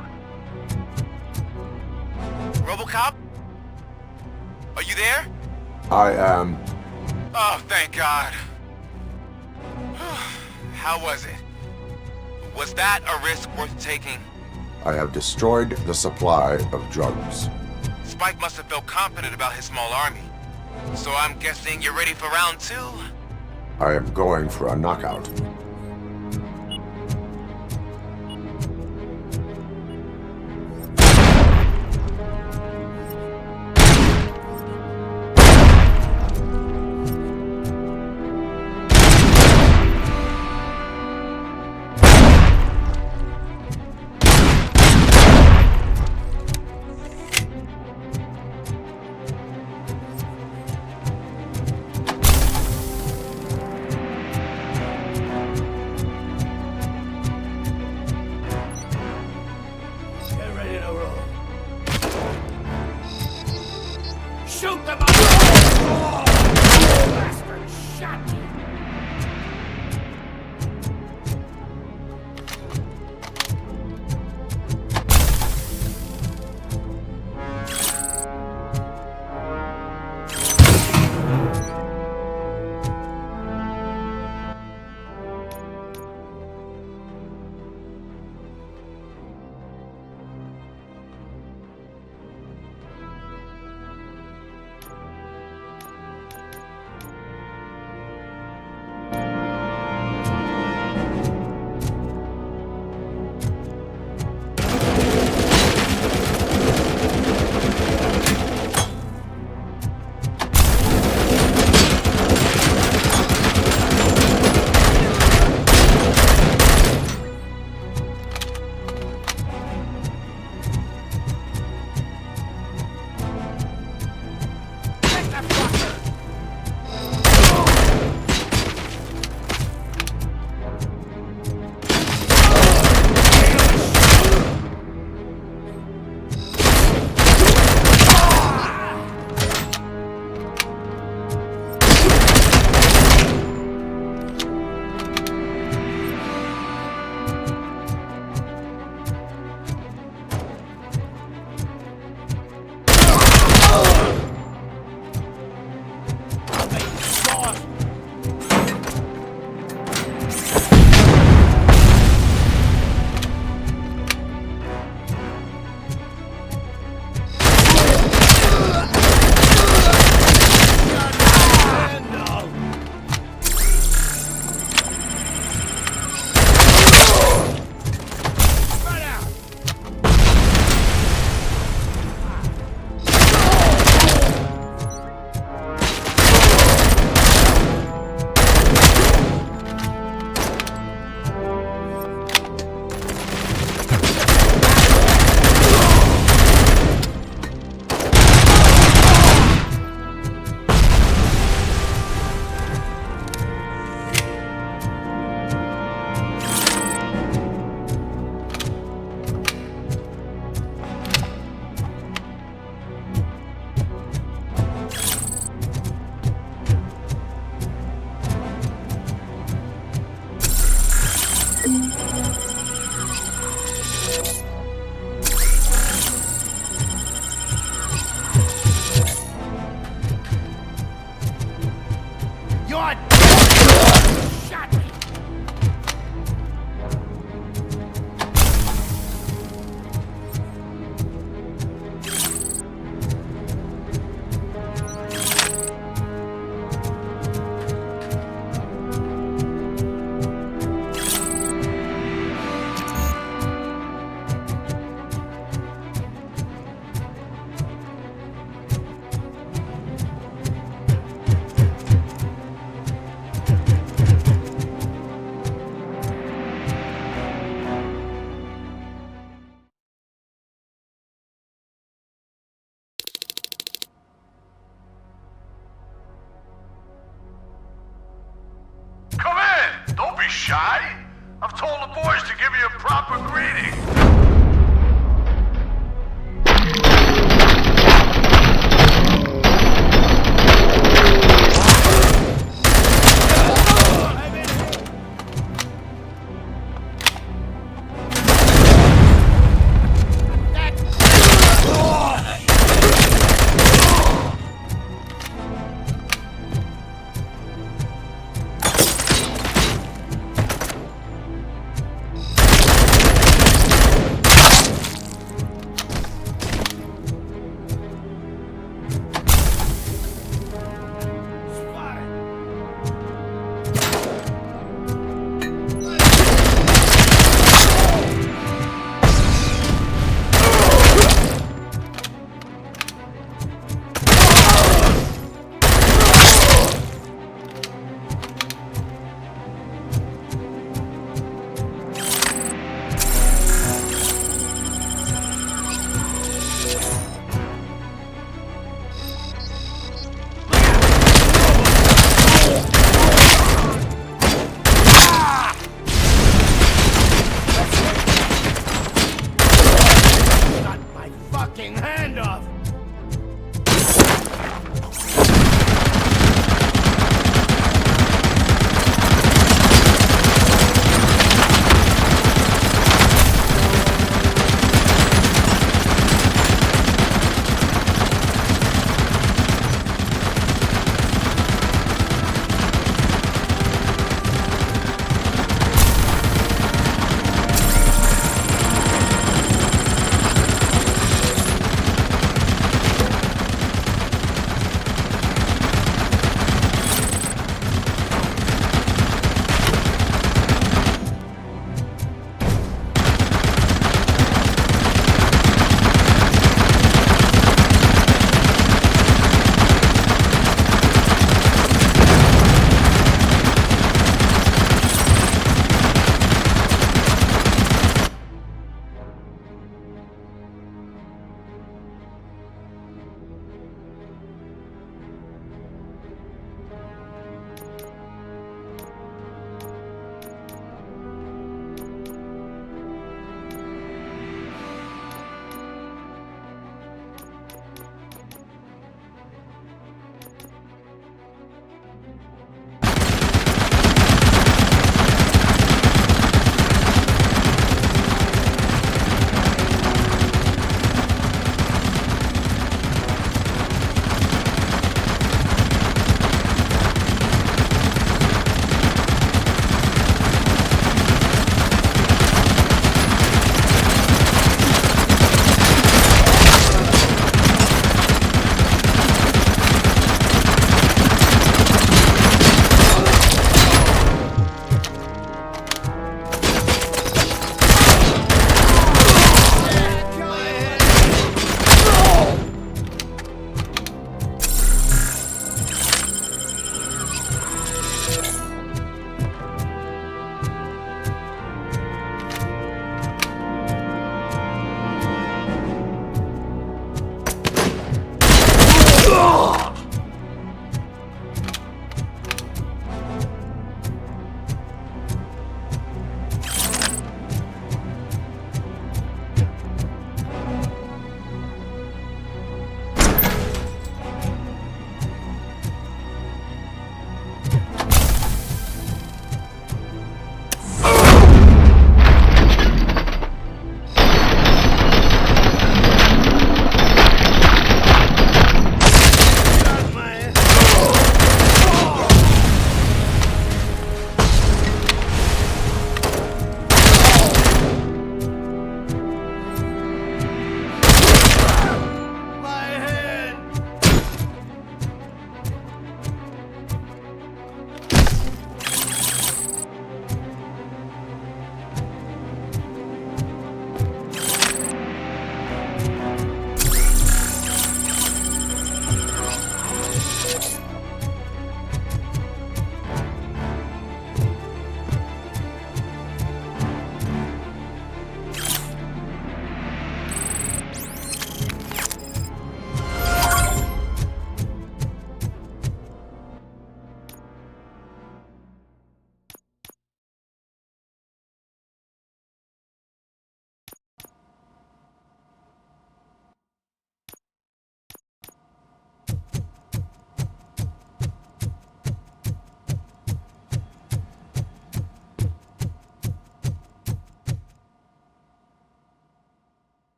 Speaker 15: Robocop? Are you there?
Speaker 3: I am.
Speaker 15: Oh, thank God. How was it? Was that a risk worth taking?
Speaker 3: I have destroyed the supply of drugs.
Speaker 15: Spike must have felt confident about his small army. So I'm guessing you're ready for round 2?
Speaker 3: I am going for a knockout.
Speaker 17: Shoot them up! Oh, bastard shot me! Shy? I've told the boys to give you a proper greeting.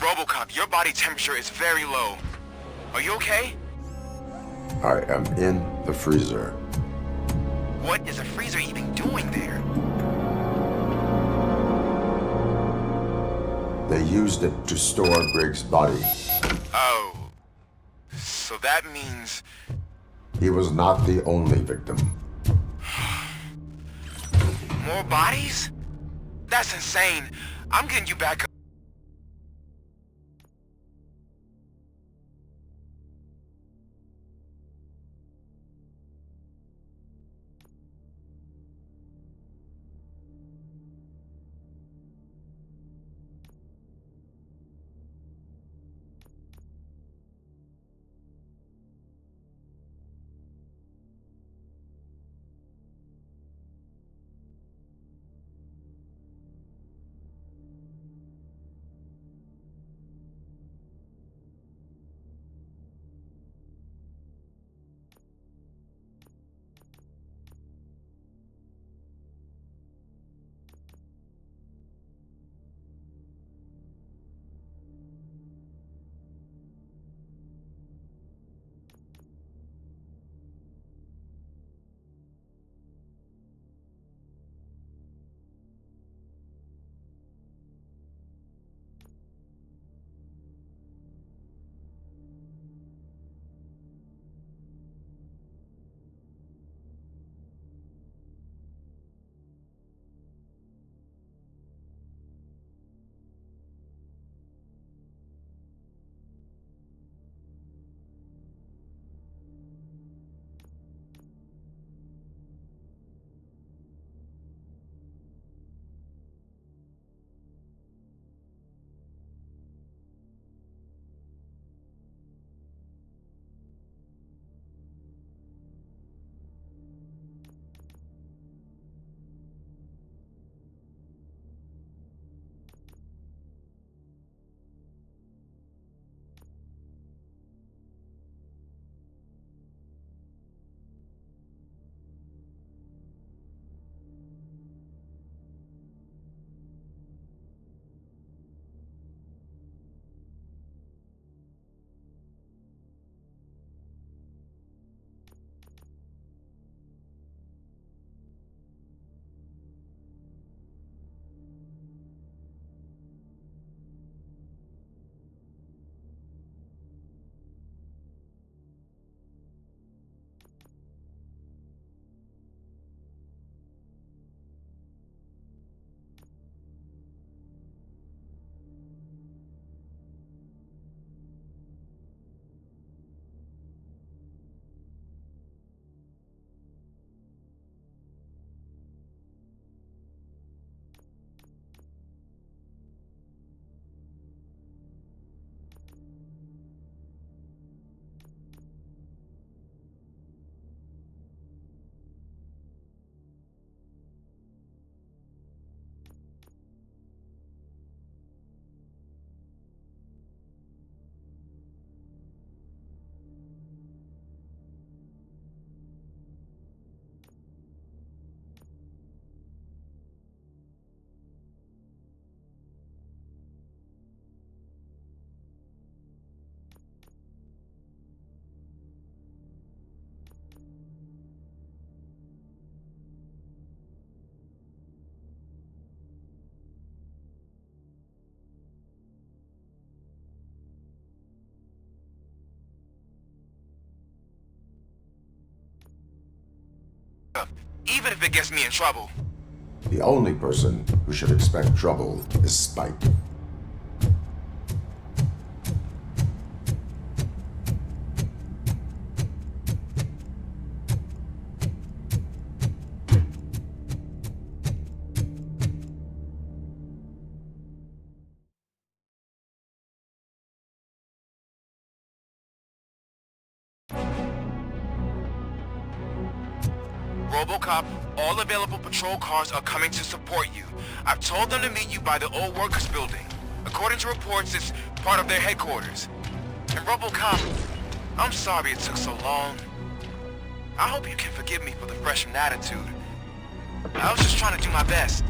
Speaker 15: Robocop, your body temperature is very low. Are you okay?
Speaker 3: I am in the freezer.
Speaker 15: What is a freezer even doing there?
Speaker 3: They used it to store Briggs' body.
Speaker 15: Oh. So that means...
Speaker 3: He was not the only victim.
Speaker 15: More bodies? That's insane. I'm getting you back up. Even if it gets me in trouble.
Speaker 3: The only person who should expect trouble is Spike.
Speaker 15: Robocop, all available patrol cars are coming to support you. I've told them to meet you by the old workers building. According to reports, it's part of their headquarters. And Robocop, I'm sorry it took so long. I hope you can forgive me for the freshman attitude. I was just trying to do my best.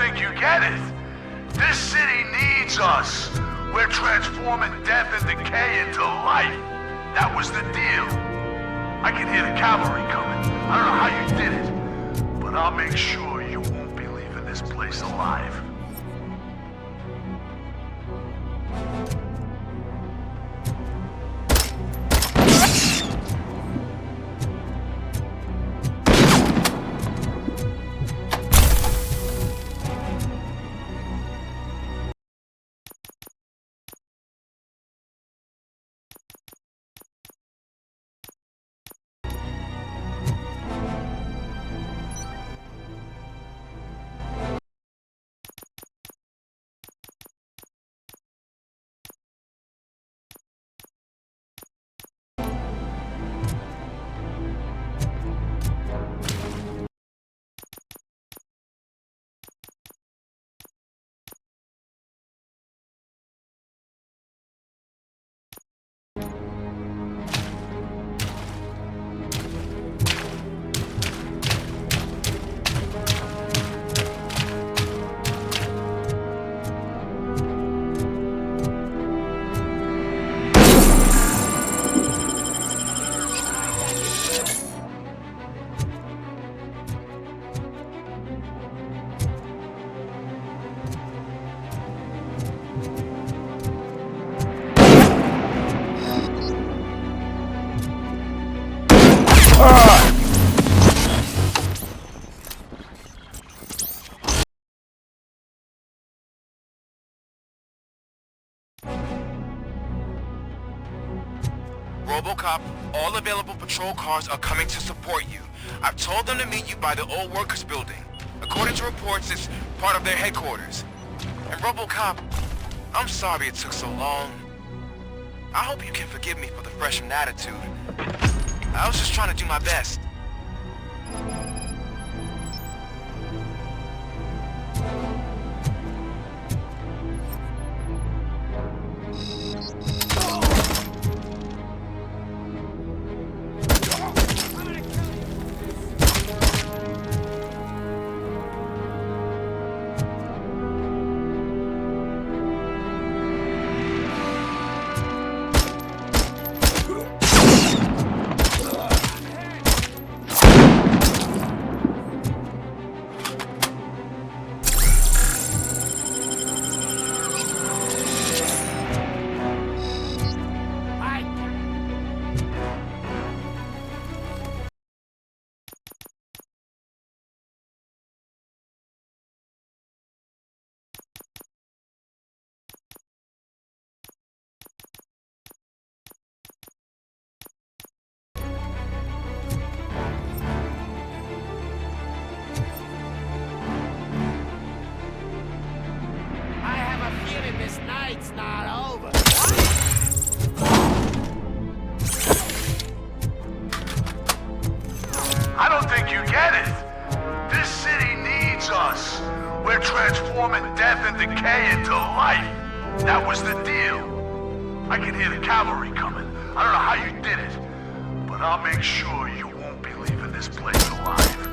Speaker 17: think you get it. This city needs us. We're transforming death and decay into life. That was the deal. I can hear the cavalry coming. I don't know how you did it, but I'll make sure you won't be leaving this place alive.
Speaker 15: Robocop, all available patrol cars are coming to support you. I've told them to meet you by the old workers building. According to reports, it's part of their headquarters. And Robocop, I'm sorry it took so long. I hope you can forgive me for the freshman attitude. I was just trying to do my best.
Speaker 8: This night's not over.
Speaker 17: I don't think you get it. This city needs us. We're transforming death and decay into life. That was the deal. I can hear the cavalry coming. I don't know how you did it, but I'll make sure you won't be leaving this place alive.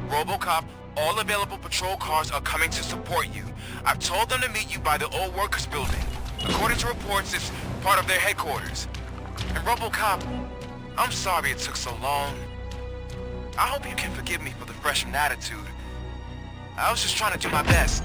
Speaker 15: Robocop, all available patrol cars are coming to support you. I've told them to meet you by the old workers building. According to reports, it's part of their headquarters. And Robocop, I'm sorry it took so long. I hope you can forgive me for the freshman attitude. I was just trying to do my best.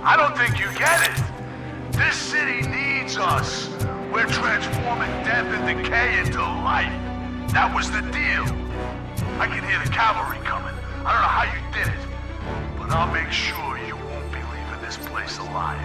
Speaker 17: I don't think you get it. This city needs us. We're transforming death and decay into life. That was the deal. I can hear the cavalry coming. I don't know how you did it, but I'll make sure you won't be leaving this place alive.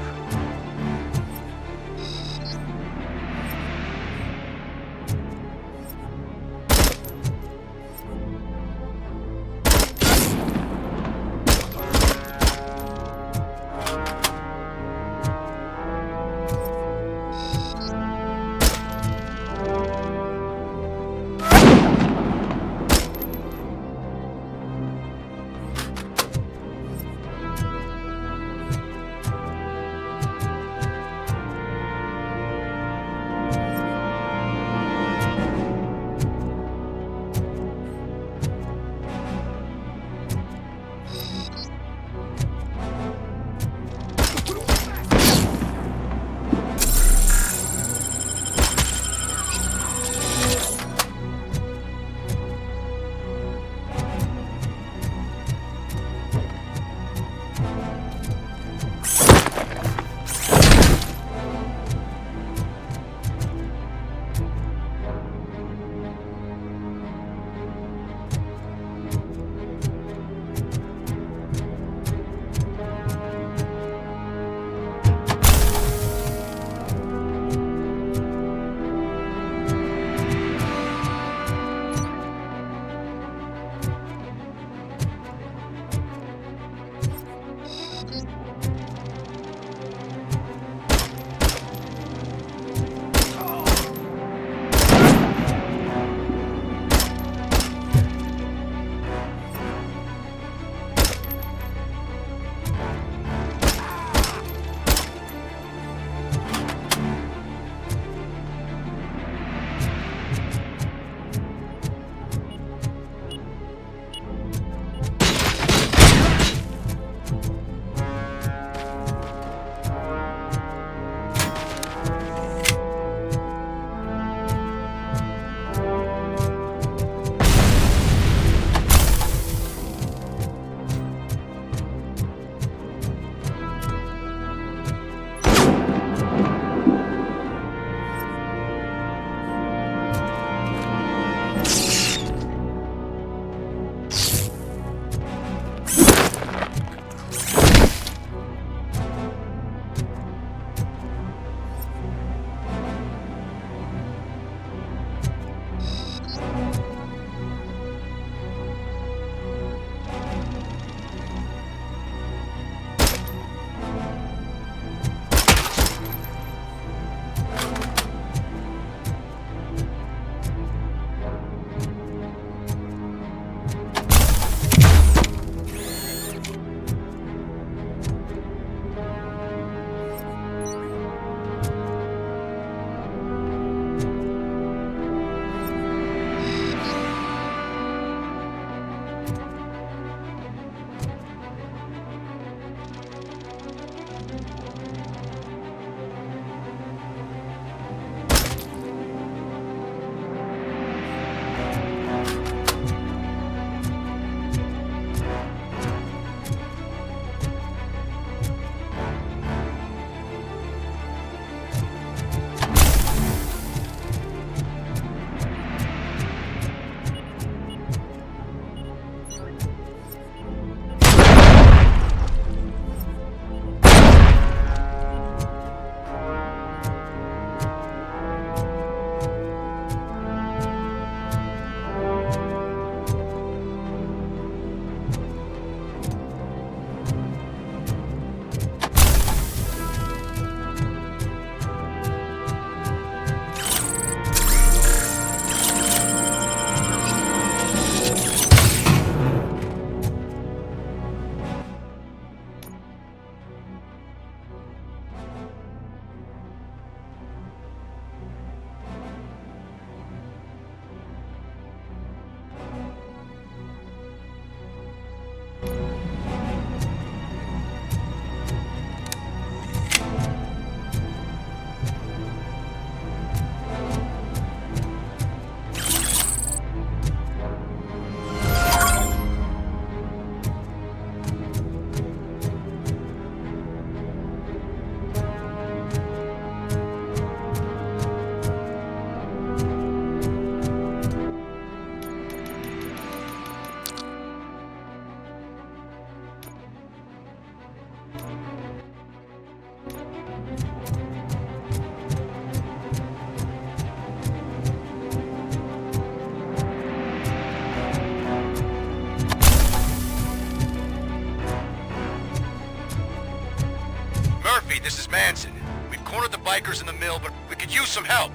Speaker 15: this is Manson. We've cornered the bikers in the mill, but we could use some help.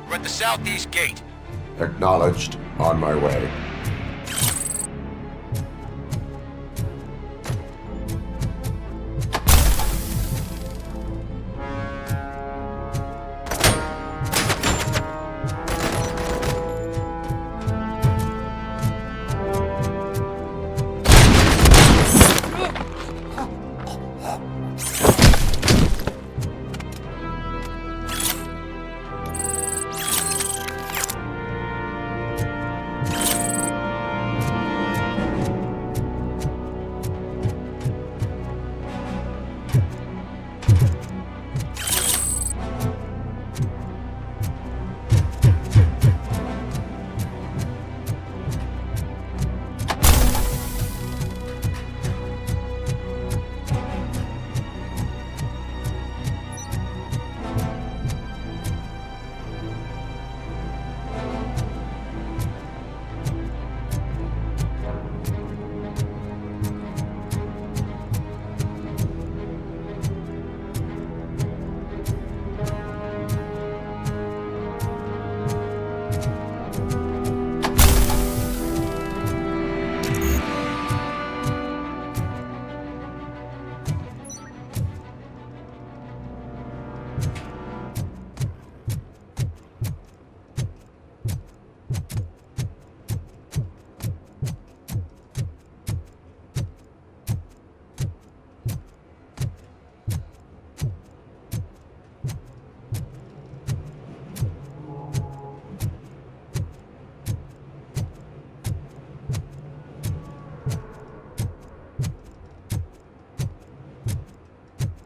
Speaker 15: We're at the southeast gate.
Speaker 3: Acknowledged. On my way.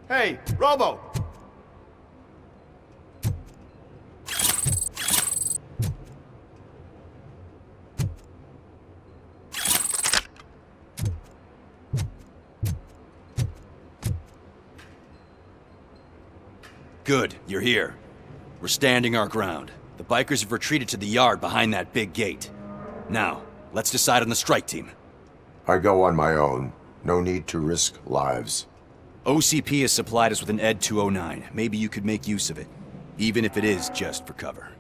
Speaker 9: Hey, Robo!
Speaker 14: Good, you're here. We're standing our ground. The bikers have retreated to the yard behind that big gate. Now, let's decide on the strike team.
Speaker 3: I go on my own. No need to risk lives.
Speaker 14: OCP has supplied us with an ED 209. Maybe you could make use of it, even if it is just for cover.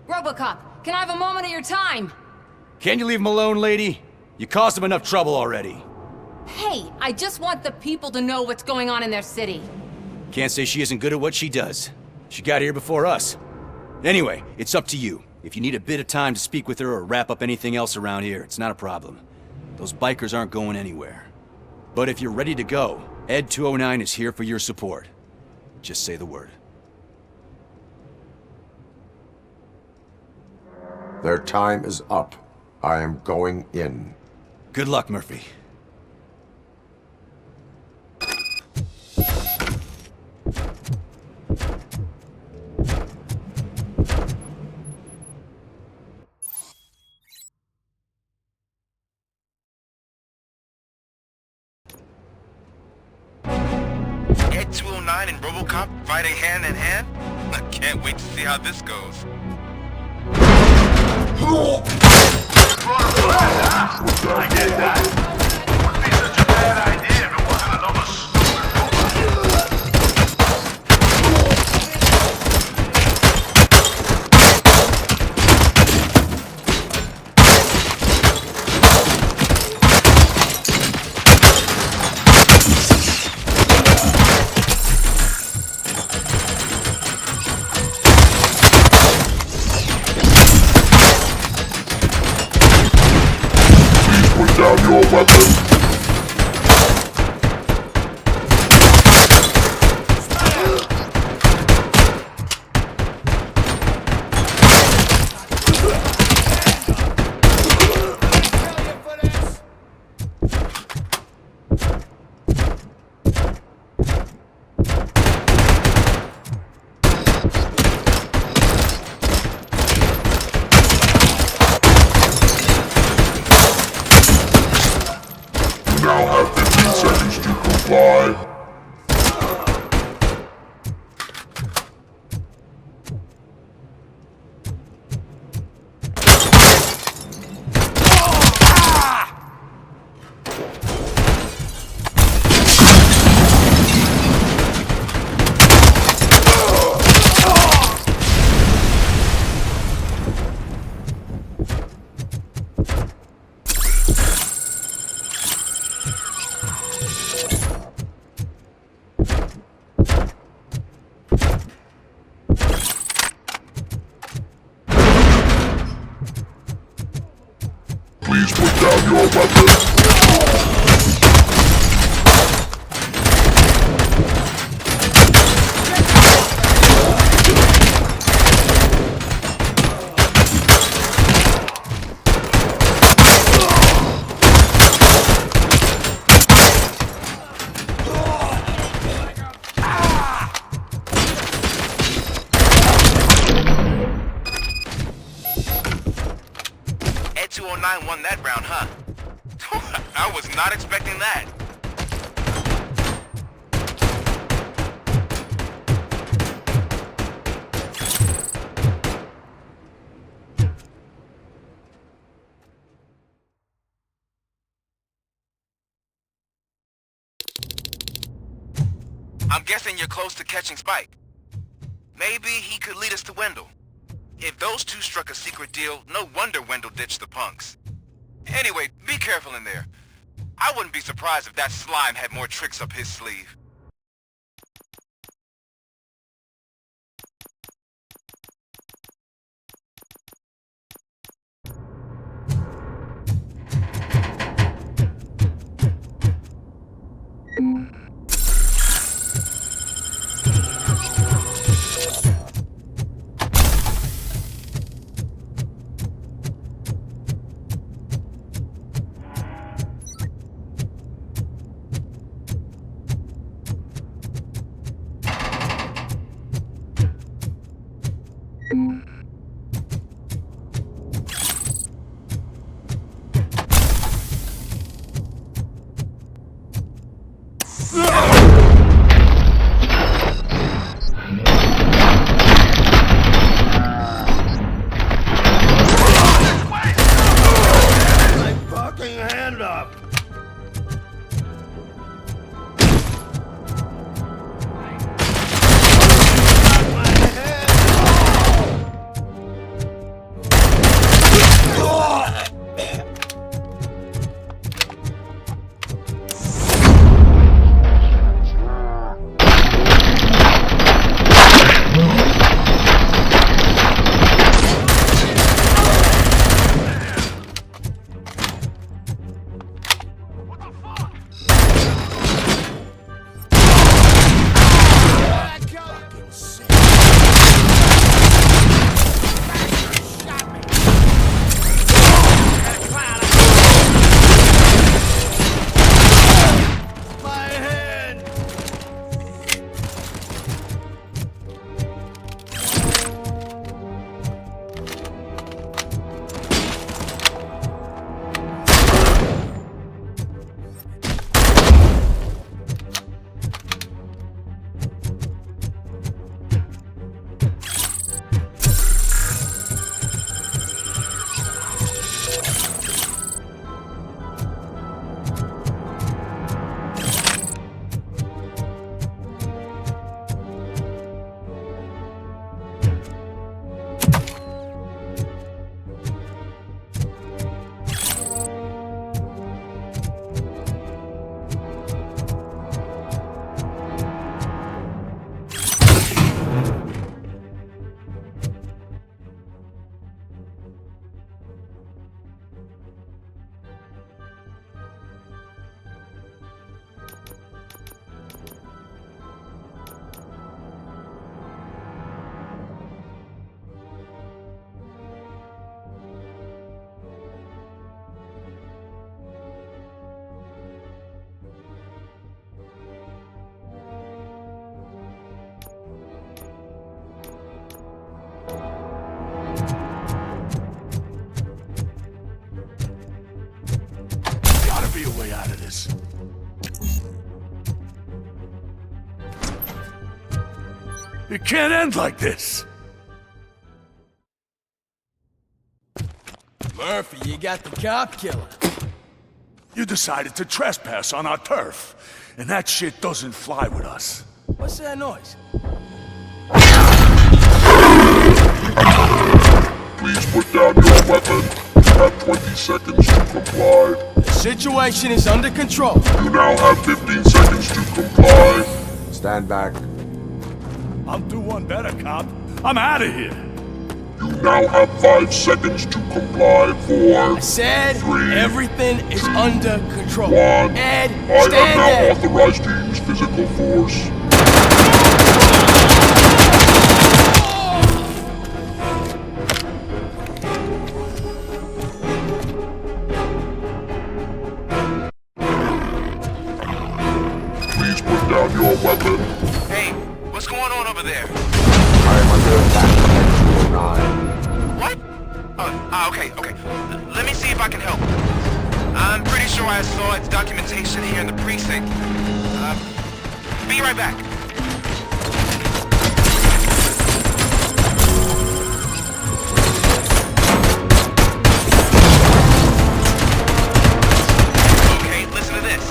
Speaker 6: Robocop, can I have a moment of your time?
Speaker 14: Can you leave him alone, lady? You caused him enough trouble already.
Speaker 6: Hey, I just want the people to know what's going on in their city.
Speaker 14: Can't say she isn't good at what she does. She got here before us. Anyway, it's up to you. If you need a bit of time to speak with her or wrap up anything else around here, it's not a problem. Those bikers aren't going anywhere. But if you're ready to go, ED 209 is here for your support. Just say the word.
Speaker 3: Their time is up. I am going in.
Speaker 14: Good luck, Murphy.
Speaker 15: ED 209 and Robocop fighting hand in hand? I can't wait to see how this goes.
Speaker 17: I get that. Wouldn't be such a bad idea if it wasn't another Put down your weapon. You now have 15 seconds to comply. down your weapon.
Speaker 15: Ed 209 won that round, huh? I was not expecting that. I'm guessing you're close to catching Spike. Maybe he could lead us to Wendell. If those two struck a secret deal, no wonder Wendell ditched the punks. Anyway, be careful in there. I wouldn't be surprised if that slime had more tricks up his sleeve.
Speaker 17: Be a way out of this. It can't end like this.
Speaker 11: Murphy, you got the cop killer.
Speaker 17: You decided to trespass on our turf, and that shit doesn't fly with us.
Speaker 11: What's that noise?
Speaker 17: Please put down your weapon. You have 20 seconds to comply.
Speaker 11: The situation is under control.
Speaker 17: You now have 15 seconds to comply.
Speaker 3: Stand back.
Speaker 17: I'll do one better, cop. I'm out of here.
Speaker 20: Now have 5 seconds to comply for...
Speaker 8: I said
Speaker 20: 3,
Speaker 8: everything is under control.
Speaker 20: 1.
Speaker 8: Ed,
Speaker 20: I
Speaker 8: stand
Speaker 20: am now
Speaker 8: there.
Speaker 20: authorized to use physical force. Please put down your weapon.
Speaker 15: Hey, what's going on over there?
Speaker 3: I am under attack at 209.
Speaker 15: What? Okay. Let me see if I can help. I'm pretty sure I saw its documentation here in the precinct. Be right back. Okay, listen to this.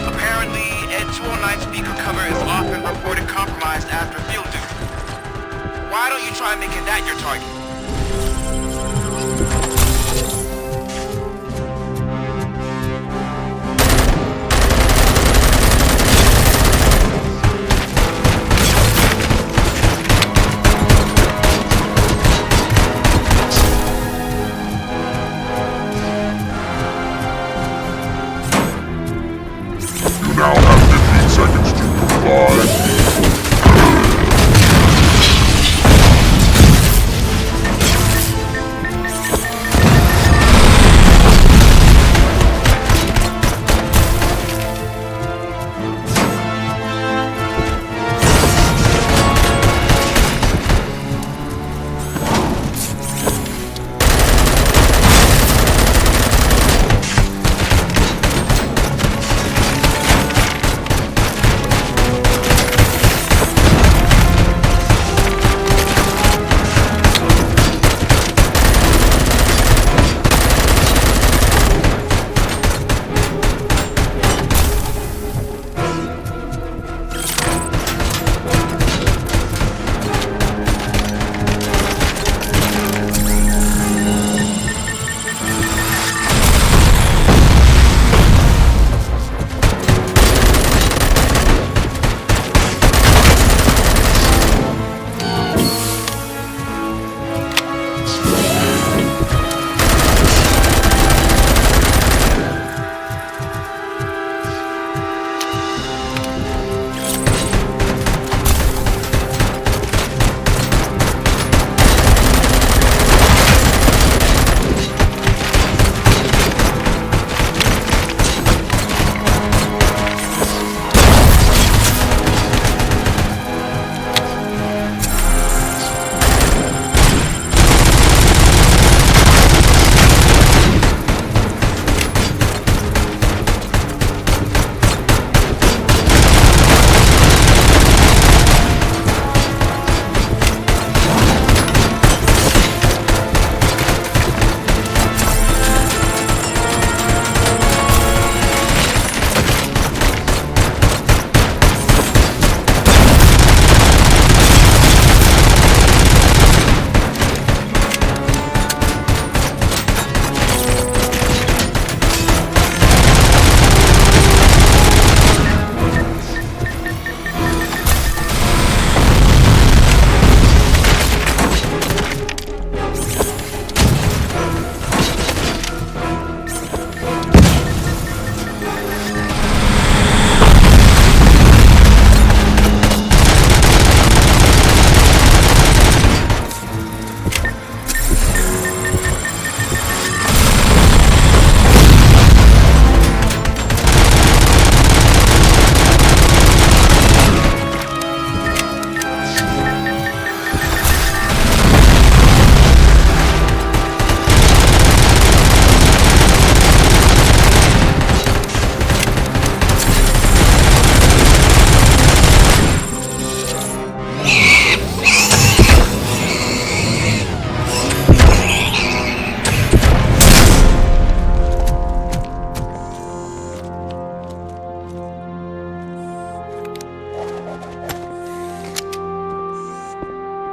Speaker 15: Apparently, Ed 209 speaker cover is often reported compromised after field duty. Why don't you try making that your target?
Speaker 20: You now have 15 seconds to comply.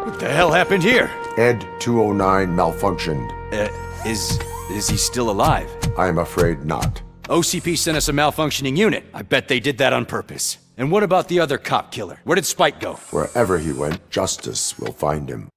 Speaker 14: What the hell happened here?
Speaker 3: Ed 209 malfunctioned.
Speaker 14: Is he still alive?
Speaker 3: I'm afraid not.
Speaker 14: OCP sent us a malfunctioning unit. I bet they did that on purpose. And what about the other cop killer? Where did Spike go?
Speaker 3: Wherever he went, justice will find him.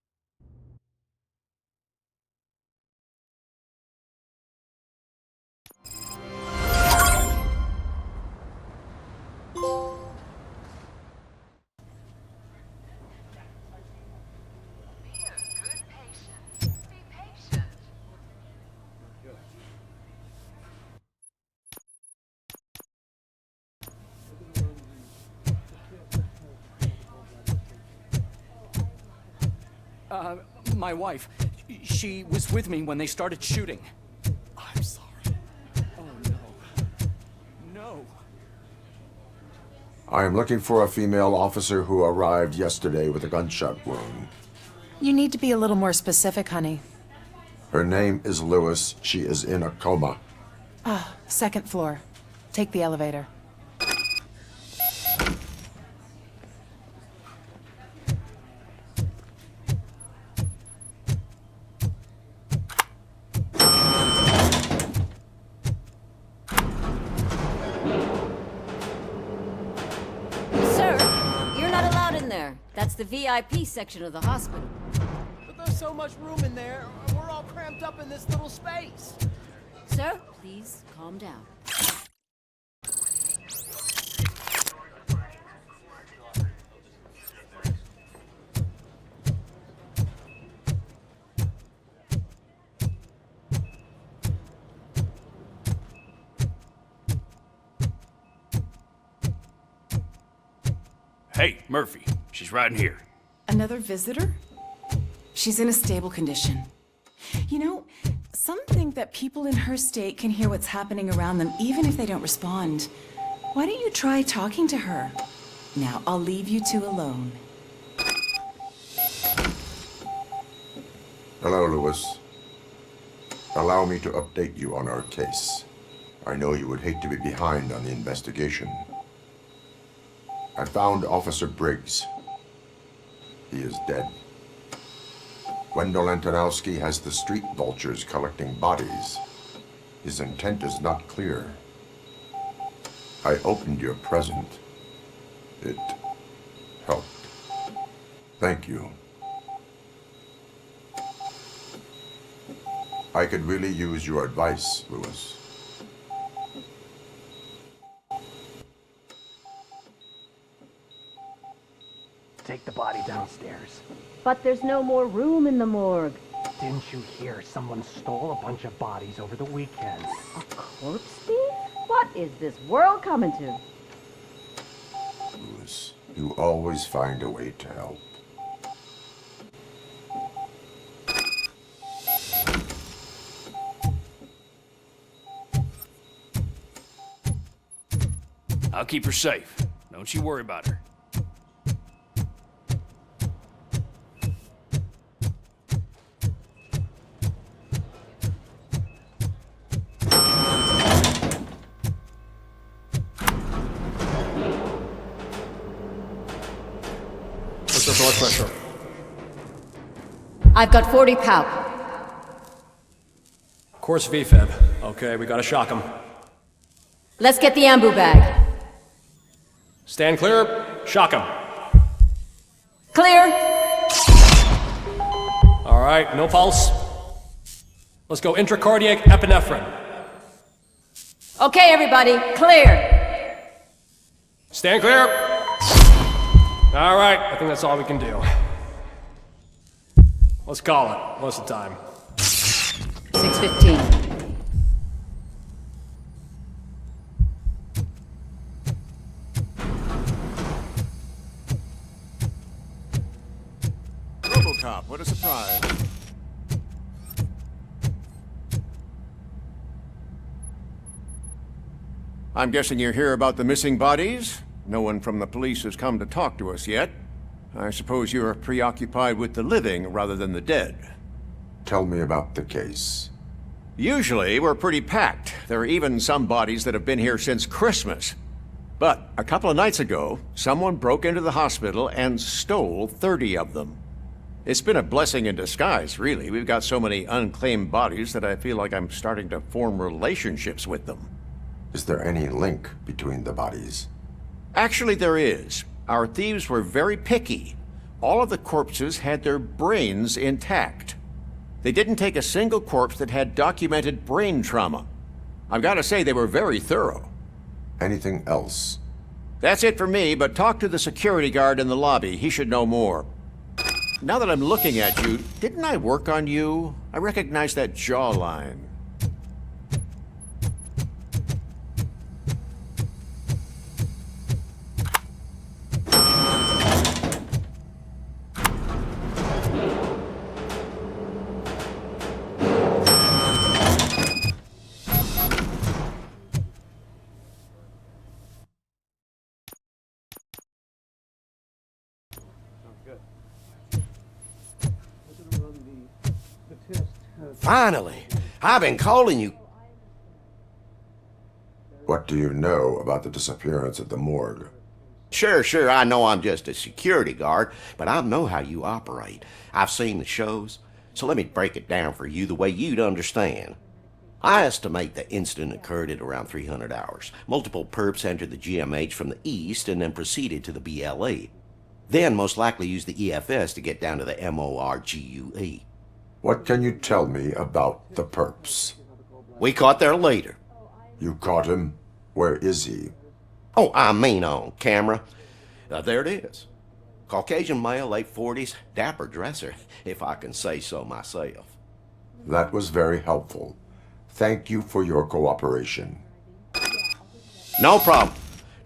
Speaker 21: My wife. She was with me when they started shooting.
Speaker 13: I'm sorry.
Speaker 21: Oh, no. No.
Speaker 3: I am looking for a female officer who arrived yesterday with a gunshot wound.
Speaker 22: You need to be a little more specific, honey.
Speaker 3: Her name is Lewis. She is in a coma.
Speaker 22: Ah, second floor. Take the elevator.
Speaker 6: Sir, you're not allowed in there. That's the VIP section of the hospital.
Speaker 23: But there's so much room in there, we're all cramped up in this little space.
Speaker 6: Sir, please calm down.
Speaker 24: Hey, Murphy. She's right in here.
Speaker 22: Another visitor? She's in a stable condition. You know, some think that people in her state can hear what's happening around them even if they don't respond. Why don't you try talking to her? Now, I'll leave you two alone.
Speaker 3: Hello, Lewis. Allow me to update you on our case. I know you would hate to be behind on the investigation. I found Officer Briggs. He is dead. Wendell Antonowski has the street vultures collecting bodies. His intent is not clear. I opened your present. It helped. Thank you. I could really use your advice, Lewis.
Speaker 25: Take the body downstairs.
Speaker 6: But there's no more room in the morgue.
Speaker 25: Didn't you hear someone stole a bunch of bodies over the weekend?
Speaker 6: A corpse thief? What is this world coming to?
Speaker 3: Lewis, you always find a way to help.
Speaker 24: I'll keep her safe. Don't you worry about her.
Speaker 13: What's your blood pressure?
Speaker 6: I've got 40 pow.
Speaker 13: Course VFib. Okay, we gotta shock him.
Speaker 6: Let's get the ambu bag.
Speaker 13: Stand clear. Shock him.
Speaker 6: Clear.
Speaker 13: All right, no pulse. Let's go intracardiac epinephrine.
Speaker 6: Okay, everybody, clear.
Speaker 13: Stand clear. All right, I think that's all we can do. Let's call it. What's the time?
Speaker 6: 6:15.
Speaker 2: Robocop, what a surprise. I'm guessing you're here about the missing bodies? No one from the police has come to talk to us yet. I suppose you're preoccupied with the living rather than the dead.
Speaker 3: Tell me about the case.
Speaker 2: Usually, we're pretty packed. There are even some bodies that have been here since Christmas. But a couple of nights ago, someone broke into the hospital and stole 30 of them. It's been a blessing in disguise, really. We've got so many unclaimed bodies that I feel like I'm starting to form relationships with them.
Speaker 3: Is there any link between the bodies?
Speaker 2: Actually, there is. Our thieves were very picky. All of the corpses had their brains intact. They didn't take a single corpse that had documented brain trauma. I've got to say, they were very thorough.
Speaker 3: Anything else?
Speaker 2: That's it for me, but talk to the security guard in the lobby. He should know more. Now that I'm looking at you, didn't I work on you? I recognize that jawline.
Speaker 8: Finally! I've been calling you.
Speaker 3: What do you know about the disappearance at the morgue?
Speaker 8: Sure, I know I'm just a security guard, but I know how you operate. I've seen the shows, so let me break it down for you the way you'd understand. I estimate the incident occurred at around 300 hours. Multiple perps entered the GMH from the east and then proceeded to the BLE. Then most likely used the EFS to get down to the MORGUE.
Speaker 3: What can you tell me about the perps?
Speaker 8: We caught their leader.
Speaker 3: You caught him? Where is he?
Speaker 8: Oh, I mean on camera. There it is. Caucasian male, late 40s, dapper dresser, if I can say so myself.
Speaker 3: That was very helpful. Thank you for your cooperation.
Speaker 8: No problem.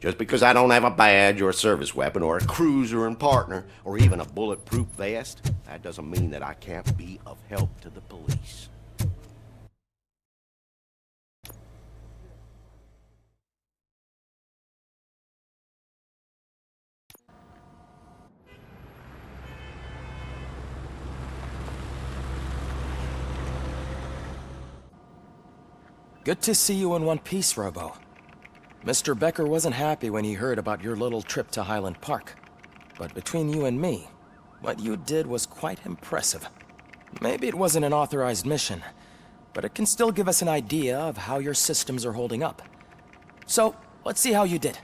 Speaker 8: Just because I don't have a badge or a service weapon or a cruiser and partner or even a bulletproof vest, that doesn't mean that I can't be of help to the police.
Speaker 11: Good to see you in one piece, Robo. Mr. Becker wasn't happy when he heard about your little trip to Highland Park. But between you and me, what you did was quite impressive. Maybe it wasn't an authorized mission, but it can still give us an idea of how your systems are holding up. So, let's see how you did.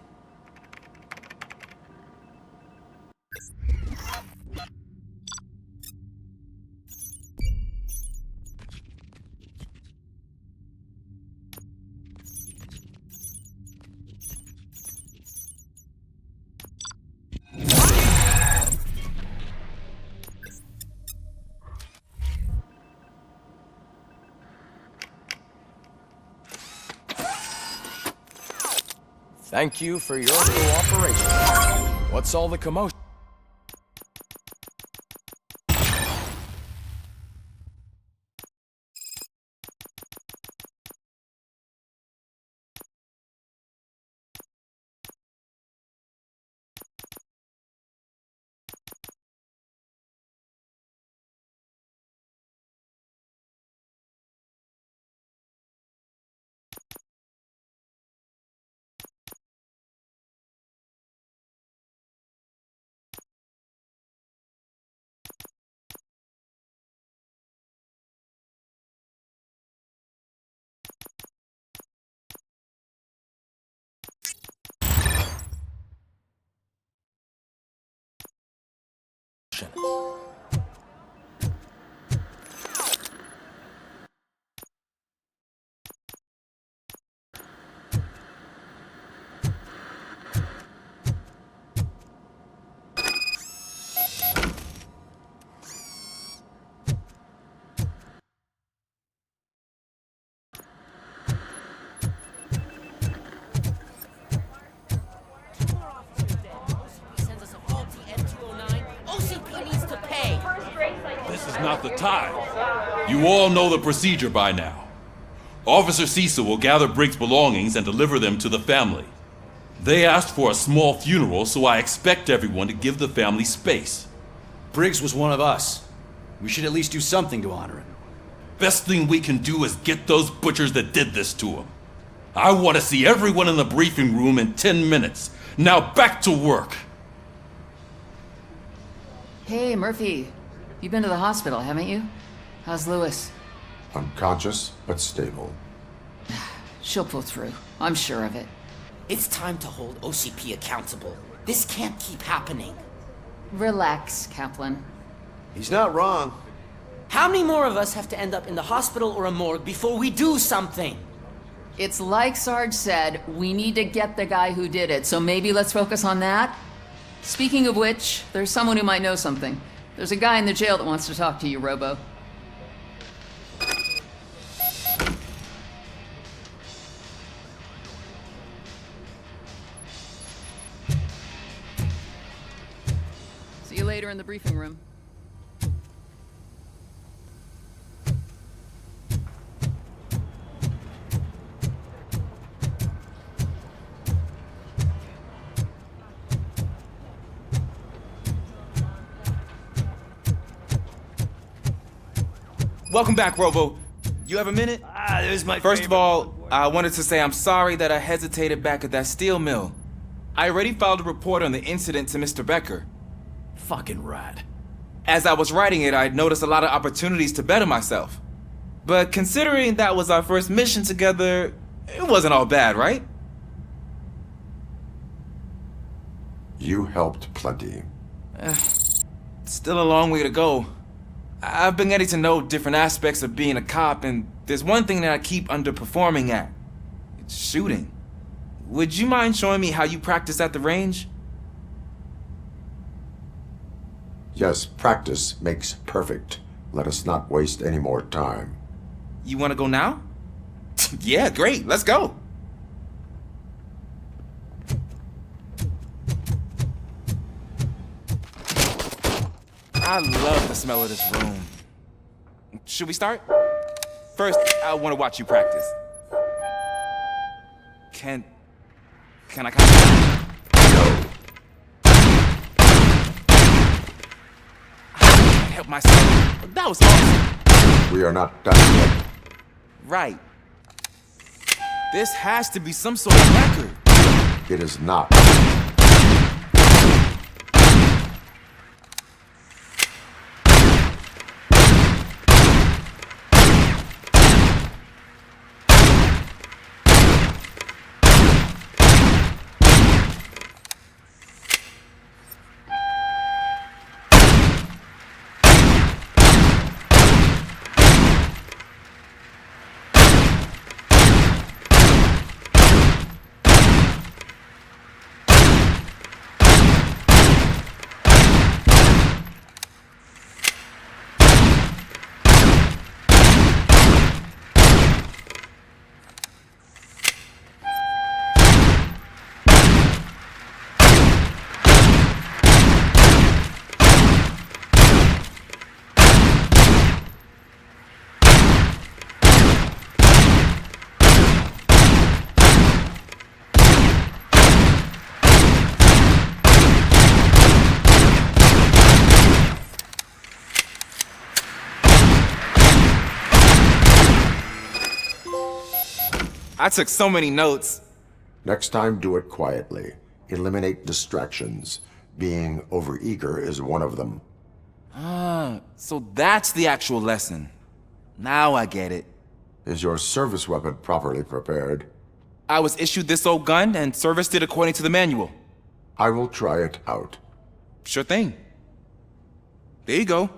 Speaker 11: Thank you for your cooperation. What's all the commotion?
Speaker 1: Not the time. You all know the procedure by now. Officer Cecil will gather Briggs' belongings and deliver them to the family. They asked for a small funeral, so I expect everyone to give the family space.
Speaker 14: Briggs was one of us. We should at least do something to honor him.
Speaker 1: Best thing we can do is get those butchers that did this to him. I want to see everyone in the briefing room in 10 minutes. Now back to work.
Speaker 6: Hey, Murphy. You've been to the hospital, haven't you? How's Lewis?
Speaker 3: Unconscious, but stable.
Speaker 6: She'll pull through. I'm sure of it.
Speaker 4: It's time to hold OCP accountable. This can't keep happening.
Speaker 6: Relax, Kaplan.
Speaker 8: He's not wrong.
Speaker 4: How many more of us have to end up in the hospital or a morgue before we do something?
Speaker 6: It's like Sarge said, we need to get the guy who did it, so maybe let's focus on that? Speaking of which, there's someone who might know something. There's a guy in the jail that wants to talk to you, Robo. See you later in the briefing room.
Speaker 12: Welcome back, Robo. You have a minute?
Speaker 8: There's my
Speaker 12: First of all, I wanted to say I'm sorry that I hesitated back at that steel mill. I already filed a report on the incident to Mr. Becker.
Speaker 14: Fucking rat.
Speaker 12: As I was writing it, I noticed a lot of opportunities to better myself. But considering that was our first mission together, it wasn't all bad, right?
Speaker 3: You helped plenty.
Speaker 12: Still a long way to go. I've been getting to know different aspects of being a cop, and there's one thing that I keep underperforming at. It's shooting. Would you mind showing me how you practice at the range?
Speaker 3: Yes, practice makes perfect. Let us not waste any more time.
Speaker 12: You want to go now? Yeah, great. Let's go. I love the smell of this room. Should we start? First, I want to watch you practice. Can I come? No. I can't help myself. That was awesome.
Speaker 3: We are not done yet.
Speaker 12: Right. This has to be some sort of record.
Speaker 3: It is not.
Speaker 12: I took so many notes.
Speaker 3: Next time, do it quietly. Eliminate distractions. Being overeager is one of them.
Speaker 12: So that's the actual lesson. Now I get it.
Speaker 3: Is your service weapon properly prepared?
Speaker 12: I was issued this old gun and serviced it according to the manual.
Speaker 3: I will try it out.
Speaker 12: Sure thing. There you go.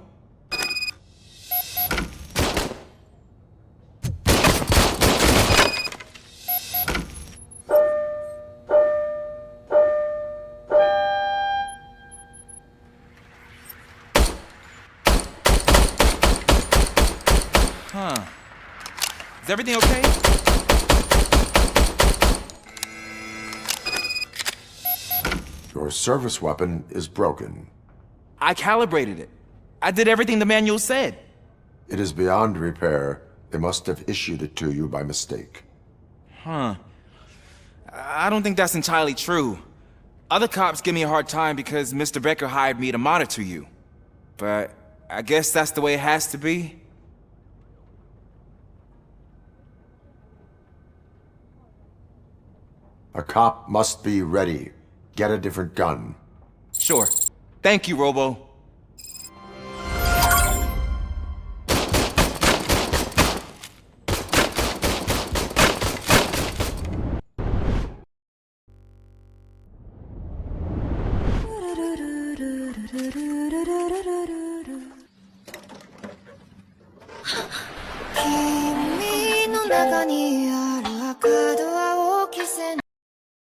Speaker 12: Is everything okay?
Speaker 3: Your service weapon is broken.
Speaker 12: I calibrated it. I did everything the manual said.
Speaker 3: It is beyond repair. They must have issued it to you by mistake.
Speaker 12: I don't think that's entirely true. Other cops give me a hard time because Mr. Becker hired me to monitor you. But I guess that's the way it has to be.
Speaker 3: A cop must be ready. Get a different gun.
Speaker 12: Sure. Thank you, Robo.